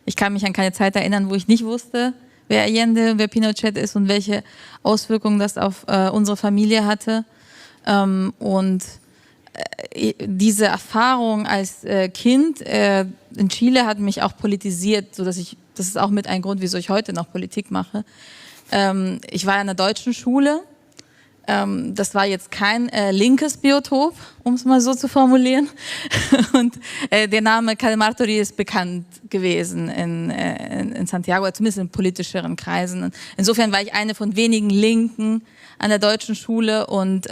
Ich kann mich an keine Zeit erinnern, wo ich nicht wusste, wer Allende, wer Pinochet ist und welche Auswirkungen das auf unsere Familie hatte. Diese Erfahrung als Kind in Chile hat mich auch politisiert, sodass das ist auch mit ein Grund, wieso ich heute noch Politik mache. Ich war in einer deutschen Schule. Das war jetzt kein linkes Biotop, um es mal so zu formulieren. Und der Name Cadematori ist bekannt gewesen in Santiago, zumindest in politischeren Kreisen. Insofern war ich eine von wenigen Linken an der deutschen Schule und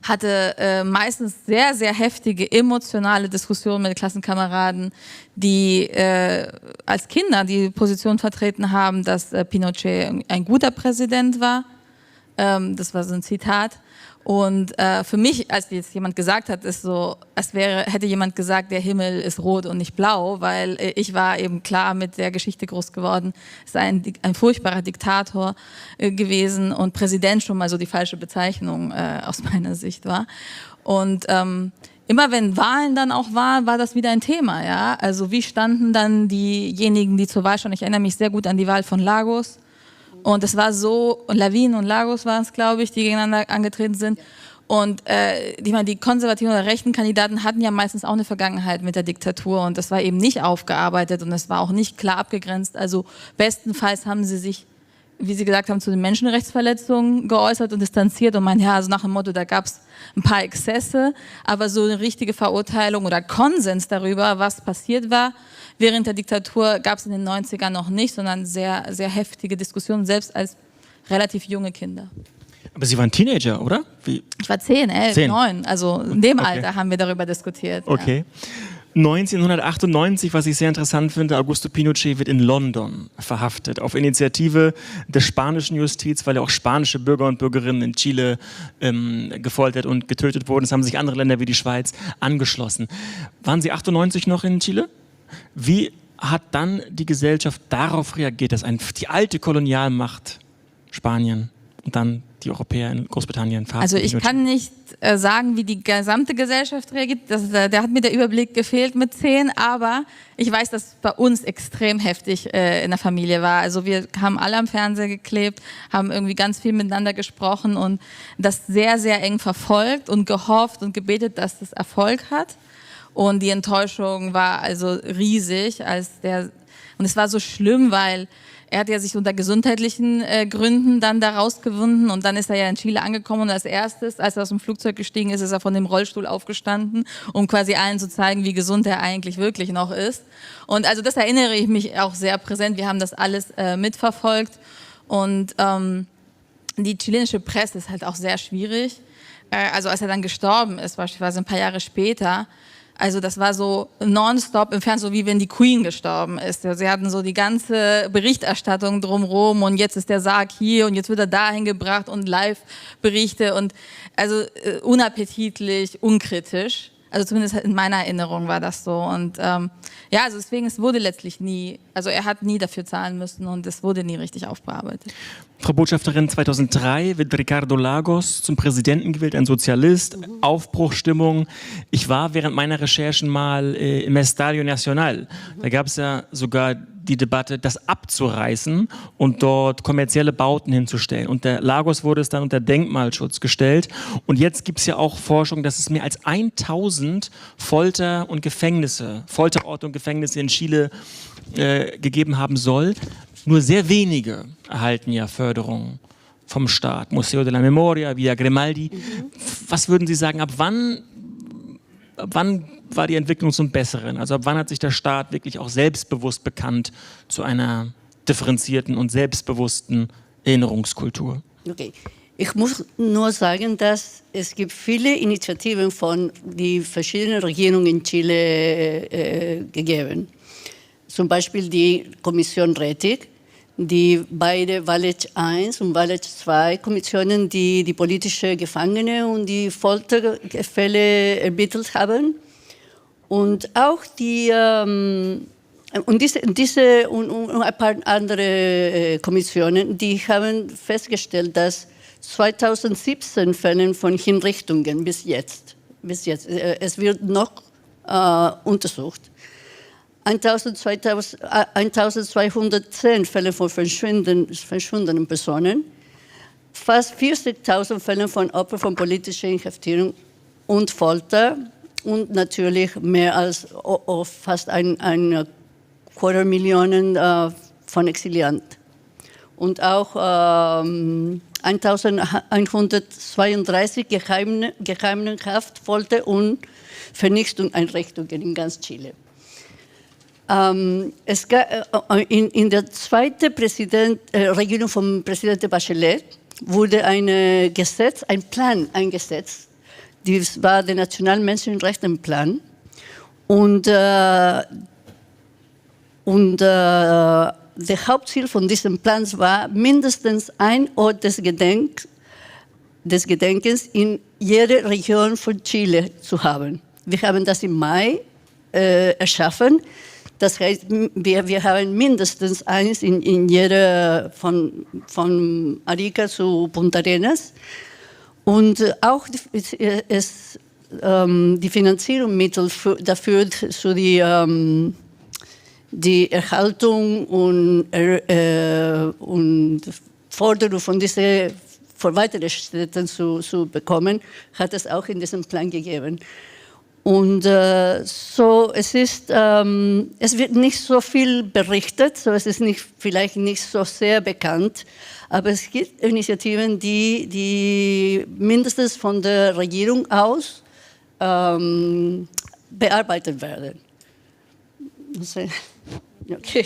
hatte meistens sehr, sehr heftige emotionale Diskussionen mit Klassenkameraden, die als Kinder die Position vertreten haben, dass Pinochet ein guter Präsident war. Das war so ein Zitat. Und für mich, als jetzt jemand gesagt hat, ist so, als hätte jemand gesagt, der Himmel ist rot und nicht blau, weil ich war eben klar mit der Geschichte groß geworden. Es ist ein furchtbarer Diktator gewesen und Präsident schon mal so die falsche Bezeichnung aus meiner Sicht war. Und immer wenn Wahlen dann auch waren, war das wieder ein Thema. Ja? Also wie standen dann diejenigen, die zur Wahl standen? Ich erinnere mich sehr gut an die Wahl von Lagos. Und es war so, Lavín und Lagos waren es, glaube ich, die gegeneinander angetreten sind. Und die konservativen oder rechten Kandidaten hatten ja meistens auch eine Vergangenheit mit der Diktatur und das war eben nicht aufgearbeitet und es war auch nicht klar abgegrenzt. Also bestenfalls haben sie sich, wie Sie gesagt haben, zu den Menschenrechtsverletzungen geäußert und distanziert und meinen, ja, also nach dem Motto, da gab es ein paar Exzesse, aber so eine richtige Verurteilung oder Konsens darüber, was passiert war, während der Diktatur gab es in den 90ern noch nicht, sondern sehr, sehr heftige Diskussionen, selbst als relativ junge Kinder. Aber Sie waren Teenager, oder? Wie? Ich war 10, 11, 10. 9, also in dem Alter haben wir darüber diskutiert. Okay. Ja. 1998, was ich sehr interessant finde, Augusto Pinochet wird in London verhaftet, auf Initiative der spanischen Justiz, weil ja auch spanische Bürger und Bürgerinnen in Chile gefoltert und getötet wurden. Es haben sich andere Länder wie die Schweiz angeschlossen. Waren Sie 98 noch in Chile? Wie hat dann die Gesellschaft darauf reagiert, dass die alte Kolonialmacht Spanien und dann die Europäer in Großbritannien verhaftet? Also ich kann nicht sagen, wie die gesamte Gesellschaft reagiert. Da hat mir der Überblick gefehlt mit 10, aber ich weiß, dass es bei uns extrem heftig in der Familie war. Also wir haben alle am Fernseher geklebt, haben irgendwie ganz viel miteinander gesprochen und das sehr, sehr eng verfolgt und gehofft und gebetet, dass das Erfolg hat. Und die Enttäuschung war also riesig, und es war so schlimm, weil er hat ja sich unter gesundheitlichen Gründen dann da rausgewunden und dann ist er ja in Chile angekommen und als erstes, als er aus dem Flugzeug gestiegen ist, ist er von dem Rollstuhl aufgestanden, um quasi allen zu zeigen, wie gesund er eigentlich wirklich noch ist. Und also das erinnere ich mich auch sehr präsent. Wir haben das alles mitverfolgt und die chilenische Presse ist halt auch sehr schwierig. Also als er dann gestorben ist, beispielsweise ein paar Jahre später, also das war so nonstop im Fernsehen, so wie wenn die Queen gestorben ist. Sie hatten so die ganze Berichterstattung drumherum und jetzt ist der Sarg hier und jetzt wird er dahin gebracht und Live-Berichte und also unappetitlich, unkritisch. Also zumindest in meiner Erinnerung war das so. Und ja, also deswegen, es wurde letztlich nie, also er hat nie dafür zahlen müssen und es wurde nie richtig aufbearbeitet. Frau Botschafterin, 2003 wird Ricardo Lagos zum Präsidenten gewählt, ein Sozialist, Aufbruchstimmung. Ich war während meiner Recherchen mal im Estadio Nacional. Da gab es ja sogar die Debatte, das abzureißen und dort kommerzielle Bauten hinzustellen. Und der Lagos wurde es dann unter Denkmalschutz gestellt. Und jetzt gibt es ja auch Forschung, dass es mehr als 1000 Folterorte und Gefängnisse in Chile gegeben haben soll. Nur sehr wenige erhalten ja Förderung vom Staat. Museo de la Memoria, Villa Grimaldi. Was würden Sie sagen, ab wann war die Entwicklung zum Besseren? Also ab wann hat sich der Staat wirklich auch selbstbewusst bekannt zu einer differenzierten und selbstbewussten Erinnerungskultur? Okay. Ich muss nur sagen, dass es gibt viele Initiativen von den verschiedenen Regierungen in Chile gegeben. Zum Beispiel die Kommission Rettig, die beide Valech I und Valech II Kommissionen, die politische Gefangene und die Folterfälle ermittelt haben. Und auch diese und ein paar andere Kommissionen, die haben festgestellt, dass 2017 Fälle von Hinrichtungen bis jetzt. Es wird noch untersucht. 1210 Fälle von verschwundenen Personen, fast 40.000 Fälle von Opfern von politischer Inhaftierung und Folter und natürlich mehr als fast ein 250.000 von Exilianten. Und auch 1132 Geheimhaft, Folter und Vernichtungseinrichtungen in ganz Chile. In der zweiten Regierung von Präsident Bachelet wurde ein Plan eingesetzt, Das war der Nationale Menschenrechtsplan. Und der Hauptziel von diesem Plan war, mindestens ein Ort des Gedenkens in jeder Region von Chile zu haben. Wir haben das im Mai erschaffen. Das heißt, wir haben mindestens eins in jeder, von Arica zu Punta Arenas. Und auch die Finanzierungsmittel dafür, zu die Erhaltung und Forderung von diesen für weitere Städte zu bekommen, hat es auch in diesem Plan gegeben. Und so, es wird nicht so viel berichtet, so es ist vielleicht nicht so sehr bekannt, aber es gibt Initiativen, die mindestens von der Regierung aus bearbeitet werden. Okay.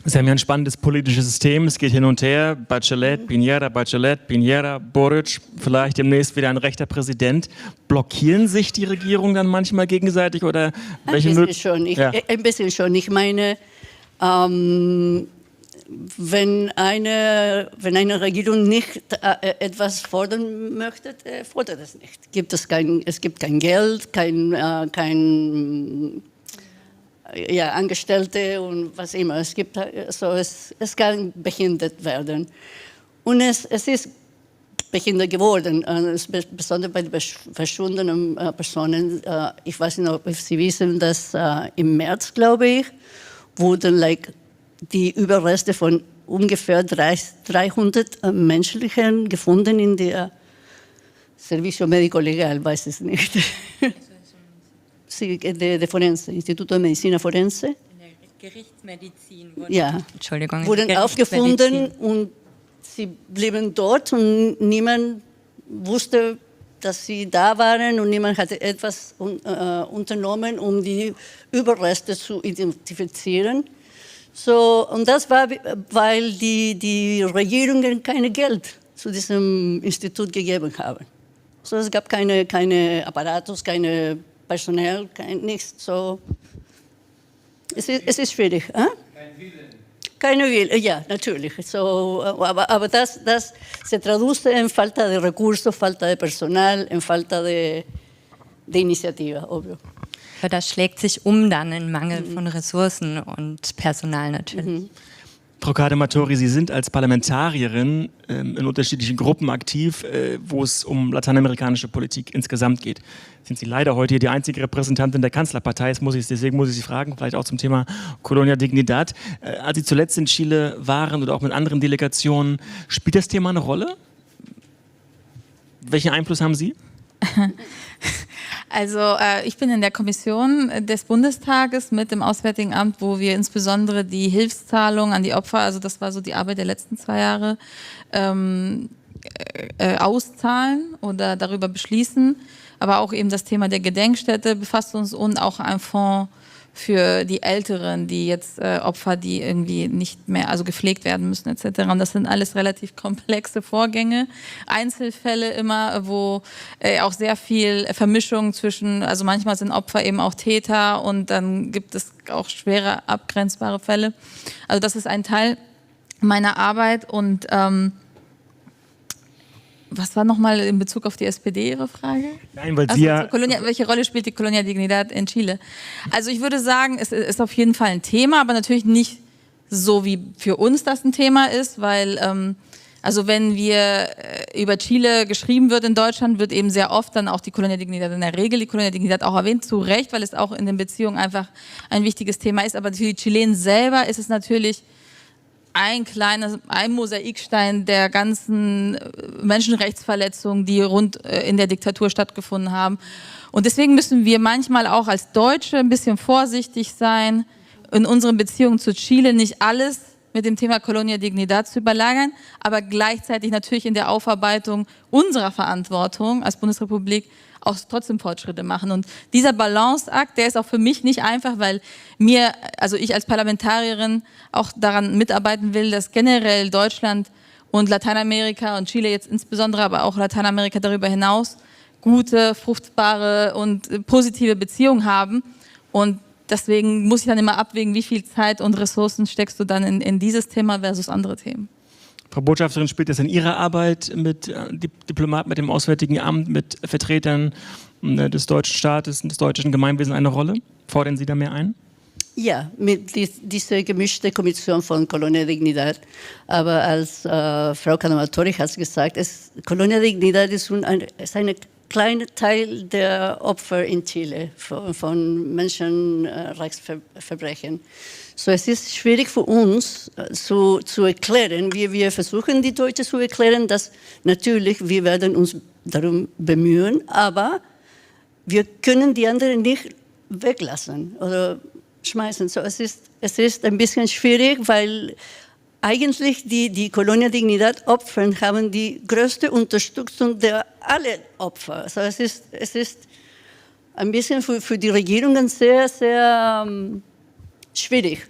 Sie haben ja ein spannendes politisches System, es geht hin und her, Bachelet, Piñera, Boric, vielleicht demnächst wieder ein rechter Präsident. Blockieren sich die Regierungen dann manchmal gegenseitig oder welche Möglichkeiten? Ein bisschen schon. Ich meine, wenn eine Regierung nicht etwas fordern möchte, fordert es nicht. Es gibt kein Geld, kein Angestellte und was immer. Es kann behindert werden. Und es ist behindert geworden, besonders bei den verschwundenen Personen. Ich weiß nicht, ob Sie wissen, dass im März, glaube ich, wurden die Überreste von ungefähr 300 Menschlichen gefunden in der Servicio Médico Legal, weiß es nicht. De Forense, Instituto de Medicina Forense. In der Gerichtsmedizin wurden aufgefunden und sie blieben dort und niemand wusste, dass sie da waren und niemand hatte etwas unternommen, um die Überreste zu identifizieren. So, und das war, weil die Regierungen kein Geld zu diesem Institut gegeben haben. So, es gab keine Apparatus, keine Personal, nichts. So, es ist schwierig. Keine Willen, ja, natürlich. So, aber das se traduce en falta de recursos, falta de personal, en falta de iniciativa, obvio. Aber das schlägt sich dann in Mangel von Ressourcen und Personal natürlich. Frau Cadematori, Sie sind als Parlamentarierin in unterschiedlichen Gruppen aktiv, wo es um lateinamerikanische Politik insgesamt geht. Sind Sie leider heute hier die einzige Repräsentantin der Kanzlerpartei, deswegen muss ich Sie fragen, vielleicht auch zum Thema Colonia Dignidad. Als Sie zuletzt in Chile waren oder auch mit anderen Delegationen, spielt das Thema eine Rolle? Welchen Einfluss haben Sie? Also ich bin in der Kommission des Bundestages mit dem Auswärtigen Amt, wo wir insbesondere die Hilfszahlungen an die Opfer, also das war so die Arbeit der letzten 2 Jahre, auszahlen oder darüber beschließen. Aber auch eben das Thema der Gedenkstätte befasst uns und auch ein Fonds für die Älteren, die jetzt Opfer, die irgendwie nicht mehr, also gepflegt werden müssen etc. Und das sind alles relativ komplexe Vorgänge, Einzelfälle immer, wo auch sehr viel Vermischung zwischen, also manchmal sind Opfer eben auch Täter und dann gibt es auch schwere abgrenzbare Fälle. Also das ist ein Teil meiner Arbeit und was war nochmal in Bezug auf die SPD Ihre Frage? Nein, weil Sie welche Rolle spielt die Colonia Dignidad in Chile? Also ich würde sagen, es ist auf jeden Fall ein Thema, aber natürlich nicht so, wie für uns das ein Thema ist, weil also wenn wir über Chile geschrieben wird in Deutschland, wird eben sehr oft dann auch die Colonia Dignidad, in der Regel die Colonia Dignidad auch erwähnt, zu Recht, weil es auch in den Beziehungen einfach ein wichtiges Thema ist. Aber für die Chilenen selber ist es natürlich ein Mosaikstein der ganzen Menschenrechtsverletzungen, die rund in der Diktatur stattgefunden haben. Und deswegen müssen wir manchmal auch als Deutsche ein bisschen vorsichtig sein, in unseren Beziehungen zu Chile nicht alles mit dem Thema Colonia Dignidad zu überlagern, aber gleichzeitig natürlich in der Aufarbeitung unserer Verantwortung als Bundesrepublik auch trotzdem Fortschritte machen. Und dieser Balanceakt, der ist auch für mich nicht einfach, weil ich als Parlamentarierin auch daran mitarbeiten will, dass generell Deutschland und Lateinamerika und Chile jetzt insbesondere, aber auch Lateinamerika darüber hinaus gute, fruchtbare und positive Beziehung haben. Und deswegen muss ich dann immer abwägen, wie viel Zeit und Ressourcen steckst du dann in dieses Thema versus andere Themen. Frau Botschafterin, spielt das in Ihrer Arbeit mit Diplomaten, mit dem Auswärtigen Amt, mit Vertretern des deutschen Staates, des deutschen Gemeinwesens eine Rolle? Fordern Sie da mehr ein? Ja, mit dieser gemischten Kommission von Colonia Dignidad. Aber als Frau Cadamatori hat gesagt, Colonia Dignidad ist ein kleiner Teil der Opfer in Chile von Menschenrechtsverbrechen. So, es ist schwierig für uns zu erklären, wir versuchen die Deutschen zu erklären, dass natürlich wir werden uns darum bemühen, aber wir können die anderen nicht weglassen oder schmeißen. So, es ist ein bisschen schwierig, weil eigentlich die Colonia Dignidad Opfer haben die größte Unterstützung der alle Opfer. Also es ist ein bisschen für die Regierungen sehr, sehr schwierig,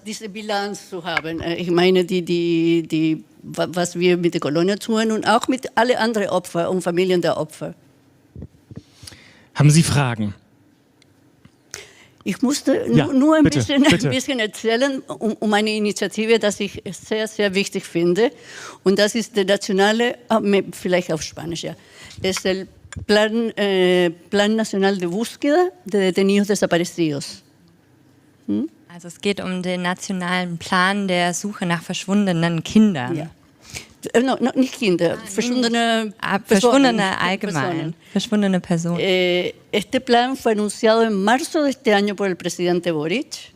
diese Bilanz zu haben. Ich meine, was wir mit der Kolonie tun und auch mit allen anderen Opfern und Familien der Opfer. Haben Sie Fragen? Ich musste nur ein bisschen erzählen um eine Initiative, die ich sehr, sehr wichtig finde. Und das ist der nationale, vielleicht auf Spanisch, ja. Es ist der Plan Nacional de Búsqueda de Detenidos Desaparecidos. Also es geht um den nationalen Plan der Suche nach verschwundenen Kindern. Ja. No, nicht Kinder, verschwundene allgemein, verschwundene Personen. Este plan fue anunciado en marzo de este año por el presidente Boric.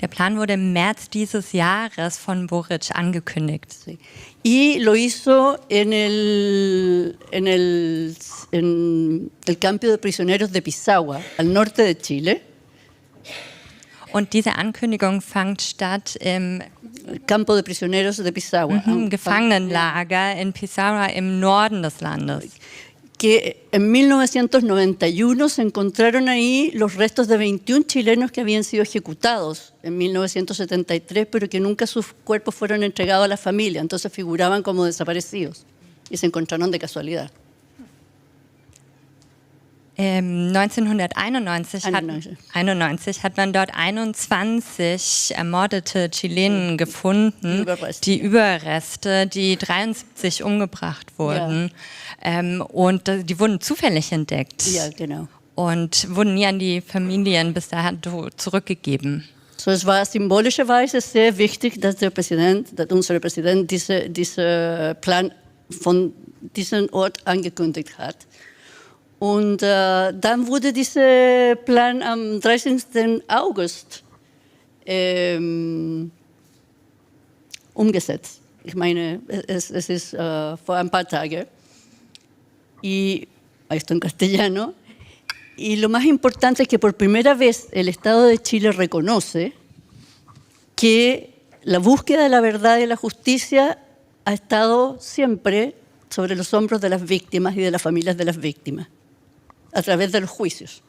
Der Plan wurde im März dieses Jahres von Boric angekündigt. Sí. Y lo hizo en el campo de prisioneros de Pisagua, al norte de Chile. Und diese Ankündigung fand statt im Campo de Prisioneros de Pisagua, Gefangenenlager in Pisagua im Norden des Landes. Que en 1991 se encontraron ahí los restos de 21 chilenos que habían sido ejecutados en 1973, pero que nunca sus cuerpos fueron entregados a la familia, entonces figuraban como desaparecidos y se encontraron de casualidad. 1991 hat man dort 21 ermordete Chilenen gefunden, die Überreste, die 73 umgebracht wurden. Ja. Und die wurden zufällig entdeckt. Ja, genau. Und wurden nie an die Familien bis dahin zurückgegeben. So, es war symbolischerweise sehr wichtig, dass unser Präsident diesen Plan von diesem Ort angekündigt hat. Und dann wurde dieser Plan am 13. August umgesetzt. Ich meine, es ist vor ein paar Tagen. Y esto en castellano. Y lo más importante es que por primera vez el Estado de Chile reconoce que la búsqueda de la verdad y de la justicia ha estado siempre sobre los hombros de las víctimas y de las familias de las víctimas, a través de los juicios.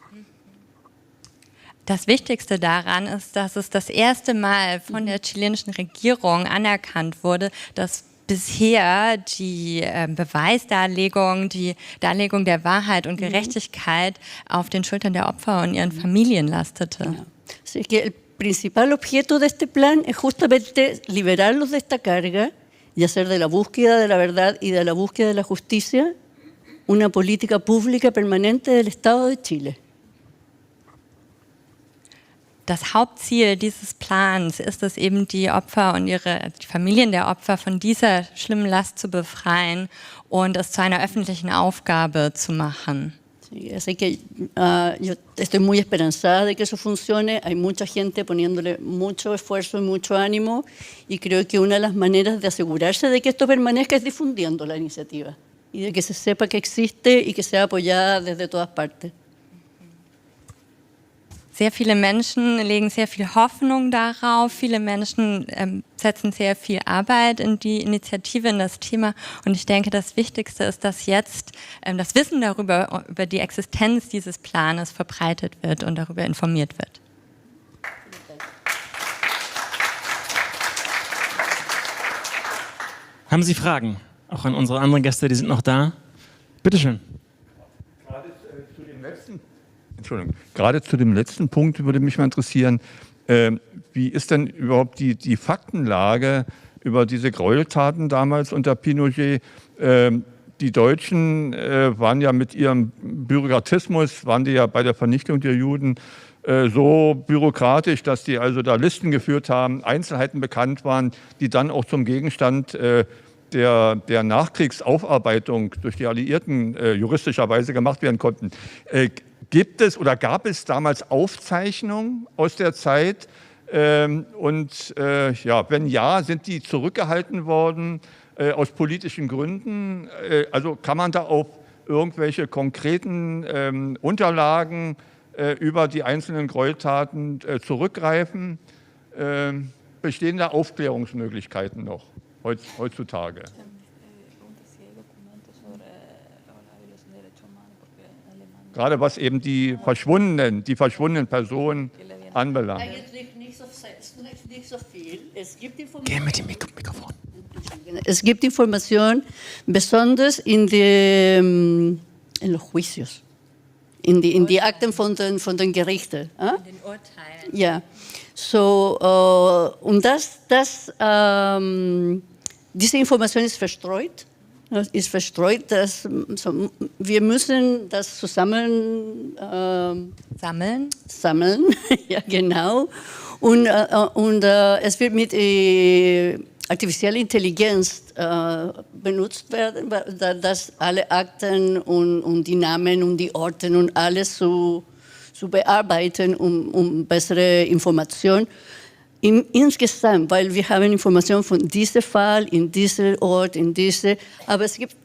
Das Wichtigste daran ist, dass es das erste Mal von der chilenischen Regierung anerkannt wurde, dass bisher die Beweisdarlegung, die Darlegung der Wahrheit und Gerechtigkeit auf den Schultern der Opfer und ihren Familien lastete. Ja. Así que el principal objeto de este plan es justamente liberarlos de esta carga y hacer de la búsqueda de la verdad y de la búsqueda de la justicia una política pública permanente del Estado de Chile. Das Hauptziel dieses Plans ist es eben, die Opfer und die Familien der Opfer von dieser schlimmen Last zu befreien und es zu einer öffentlichen Aufgabe zu machen. Sí, así que yo estoy muy esperanzada de que eso funcione. Hay mucha gente poniéndole mucho esfuerzo y mucho ánimo y creo que una de las maneras de asegurarse de que esto permanezca es difundiendo la iniciativa y de que se sepa que existe y que sea apoyada desde todas partes. Sehr viele Menschen legen sehr viel Hoffnung darauf. Viele Menschen setzen sehr viel Arbeit in die Initiative, in das Thema. Und ich denke, das Wichtigste ist, dass jetzt das Wissen darüber, über die Existenz dieses Planes verbreitet wird und darüber informiert wird. Haben Sie Fragen? Auch an unsere anderen Gäste, die sind noch da. Bitte schön. Gerade zu dem letzten Punkt würde mich mal interessieren, wie ist denn überhaupt die Faktenlage über diese Gräueltaten damals unter Pinochet? Die Deutschen waren ja mit ihrem Bürokratismus, waren die ja bei der Vernichtung der Juden so bürokratisch, dass die also da Listen geführt haben, Einzelheiten bekannt waren, die dann auch zum Gegenstand der Nachkriegsaufarbeitung durch die Alliierten juristischerweise gemacht werden konnten. Gibt es oder gab es damals Aufzeichnungen aus der Zeit? Wenn ja, sind die zurückgehalten worden aus politischen Gründen? Also kann man da auf irgendwelche konkreten Unterlagen über die einzelnen Gräueltaten zurückgreifen? Bestehen da Aufklärungsmöglichkeiten noch heutzutage? Gerade was eben die verschwundenen Personen anbelangt. Eigentlich nicht so viel. Es gibt Geh mit dem Mikrofon. Es gibt Informationen, besonders in los Juicios, in die Akten von den Gerichten. In den Urteilen. Ja. So, und diese Information ist verstreut. Dass wir müssen das zusammen sammeln, ja genau. Und es wird mit artificieller Intelligenz benutzt werden, dass alle Akten und die Namen und die Orte und alles zu bearbeiten, um bessere Informationen. Insgesamt, weil wir haben Informationen von diesem Fall, in diesem Ort, aber es gibt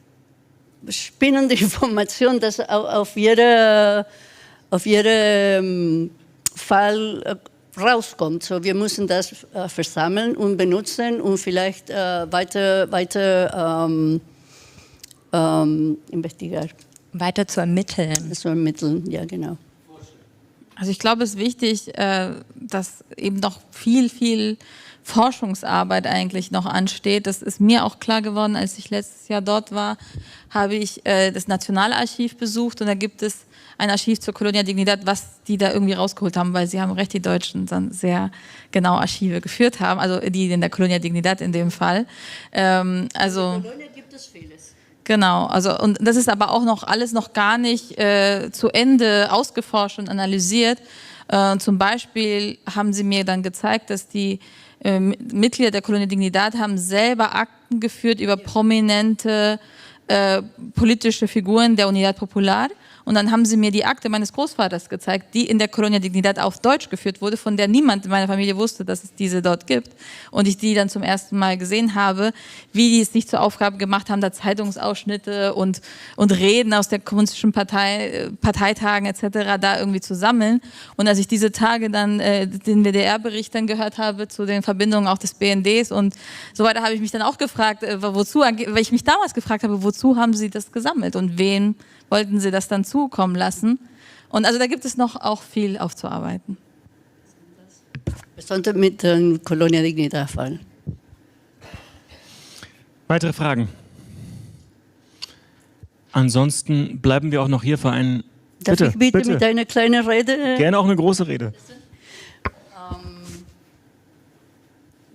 spannende Informationen, dass auf jeder Fall rauskommt. So, wir müssen das versammeln und benutzen und vielleicht weiter investigieren. Weiter zu ermitteln. Zu ermitteln, ja genau. Also ich glaube, es ist wichtig, dass eben noch viel Forschungsarbeit eigentlich noch ansteht. Das ist mir auch klar geworden, als ich letztes Jahr dort war, habe ich das Nationalarchiv besucht und da gibt es ein Archiv zur Colonia Dignidad, was die da irgendwie rausgeholt haben, weil sie haben recht, die Deutschen dann sehr genau Archive geführt haben, also die in der Colonia Dignidad in dem Fall. In der Colonia gibt es vieles. Genau, also und das ist aber auch noch alles noch gar nicht zu Ende ausgeforscht und analysiert. Zum Beispiel haben sie mir dann gezeigt, dass die Mitglieder der Colonia Dignidad haben selber Akten geführt über prominente politische Figuren der Unidad Popular. Und dann haben sie mir die Akte meines Großvaters gezeigt, die in der Colonia Dignidad auf Deutsch geführt wurde, von der niemand in meiner Familie wusste, dass es diese dort gibt. Und ich die dann zum ersten Mal gesehen habe, wie die es sich zur Aufgabe gemacht haben, da Zeitungsausschnitte und Reden aus der kommunistischen Parteitagen etc. da irgendwie zu sammeln. Und als ich diese Tage dann den WDR-Bericht dann gehört habe zu den Verbindungen auch des BNDs und so weiter, habe ich mich dann auch gefragt, weil ich mich damals gefragt habe, wozu haben sie das gesammelt und wen wollten sie das dann zukommen lassen. Und also da gibt es noch auch viel aufzuarbeiten. Besonders mit dem Colonia Dignidad-Fall. Weitere Fragen? Ansonsten bleiben wir auch noch hier für einen... Darf ich bitte mit einer kleinen Rede? Gerne auch eine große Rede.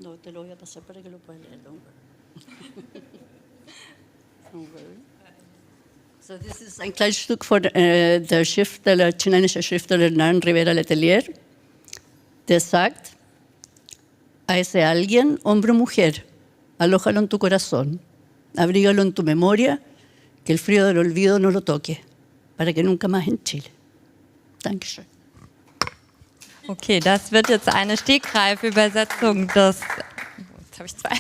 No, te lo voy a pasar para que lo puedas leer. So, das ist ein kleines Stück von der chilenischen Schriftsteller Hernán Rivera Letelier, der sagt, a ese alguien, hombre o mujer, alójalo en tu corazón, abrígalo en tu memoria, que el frío del olvido no lo toque, para que nunca más en Chile. Dankeschön. Okay, das wird jetzt eine Stegreif-Übersetzung des... Habe ich zwei.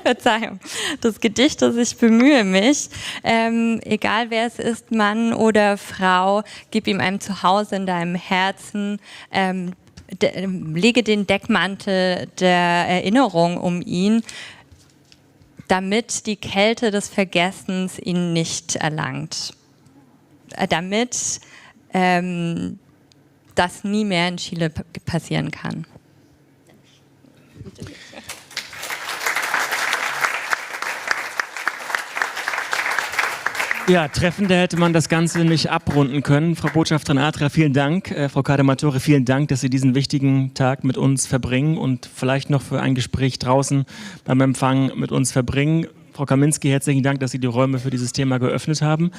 Verzeihung. Das Gedichtes, ich bemühe mich. Egal wer es ist, Mann oder Frau, gib ihm ein Zuhause in deinem Herzen. Lege den Deckmantel der Erinnerung um ihn, damit die Kälte des Vergessens ihn nicht erlangt. Damit das nie mehr in Chile passieren kann. Ja, treffender hätte man das Ganze nicht abrunden können. Frau Botschafterin Adria, vielen Dank. Frau Cadamatore, vielen Dank, dass Sie diesen wichtigen Tag mit uns verbringen und vielleicht noch für ein Gespräch draußen beim Empfang mit uns verbringen. Frau Kaminski, herzlichen Dank, dass Sie die Räume für dieses Thema geöffnet haben.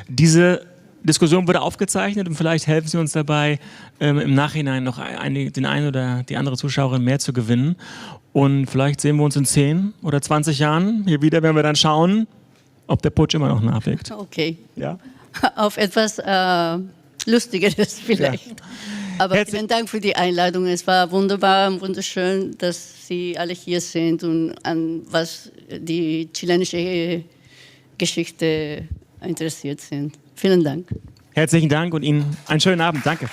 Diese Diskussion wurde aufgezeichnet und vielleicht helfen Sie uns dabei, im Nachhinein noch den einen oder die andere Zuschauerin mehr zu gewinnen. Und vielleicht sehen wir uns in 10 oder 20 Jahren hier wieder, wenn wir dann schauen, ob der Putsch immer noch nachwirkt. Okay. Ja? Auf etwas Lustigeres vielleicht. Ja. Aber vielen Dank für die Einladung. Es war wunderbar und wunderschön, dass Sie alle hier sind und an was die chilenische Geschichte interessiert sind. Vielen Dank. Herzlichen Dank und Ihnen einen schönen Abend. Danke.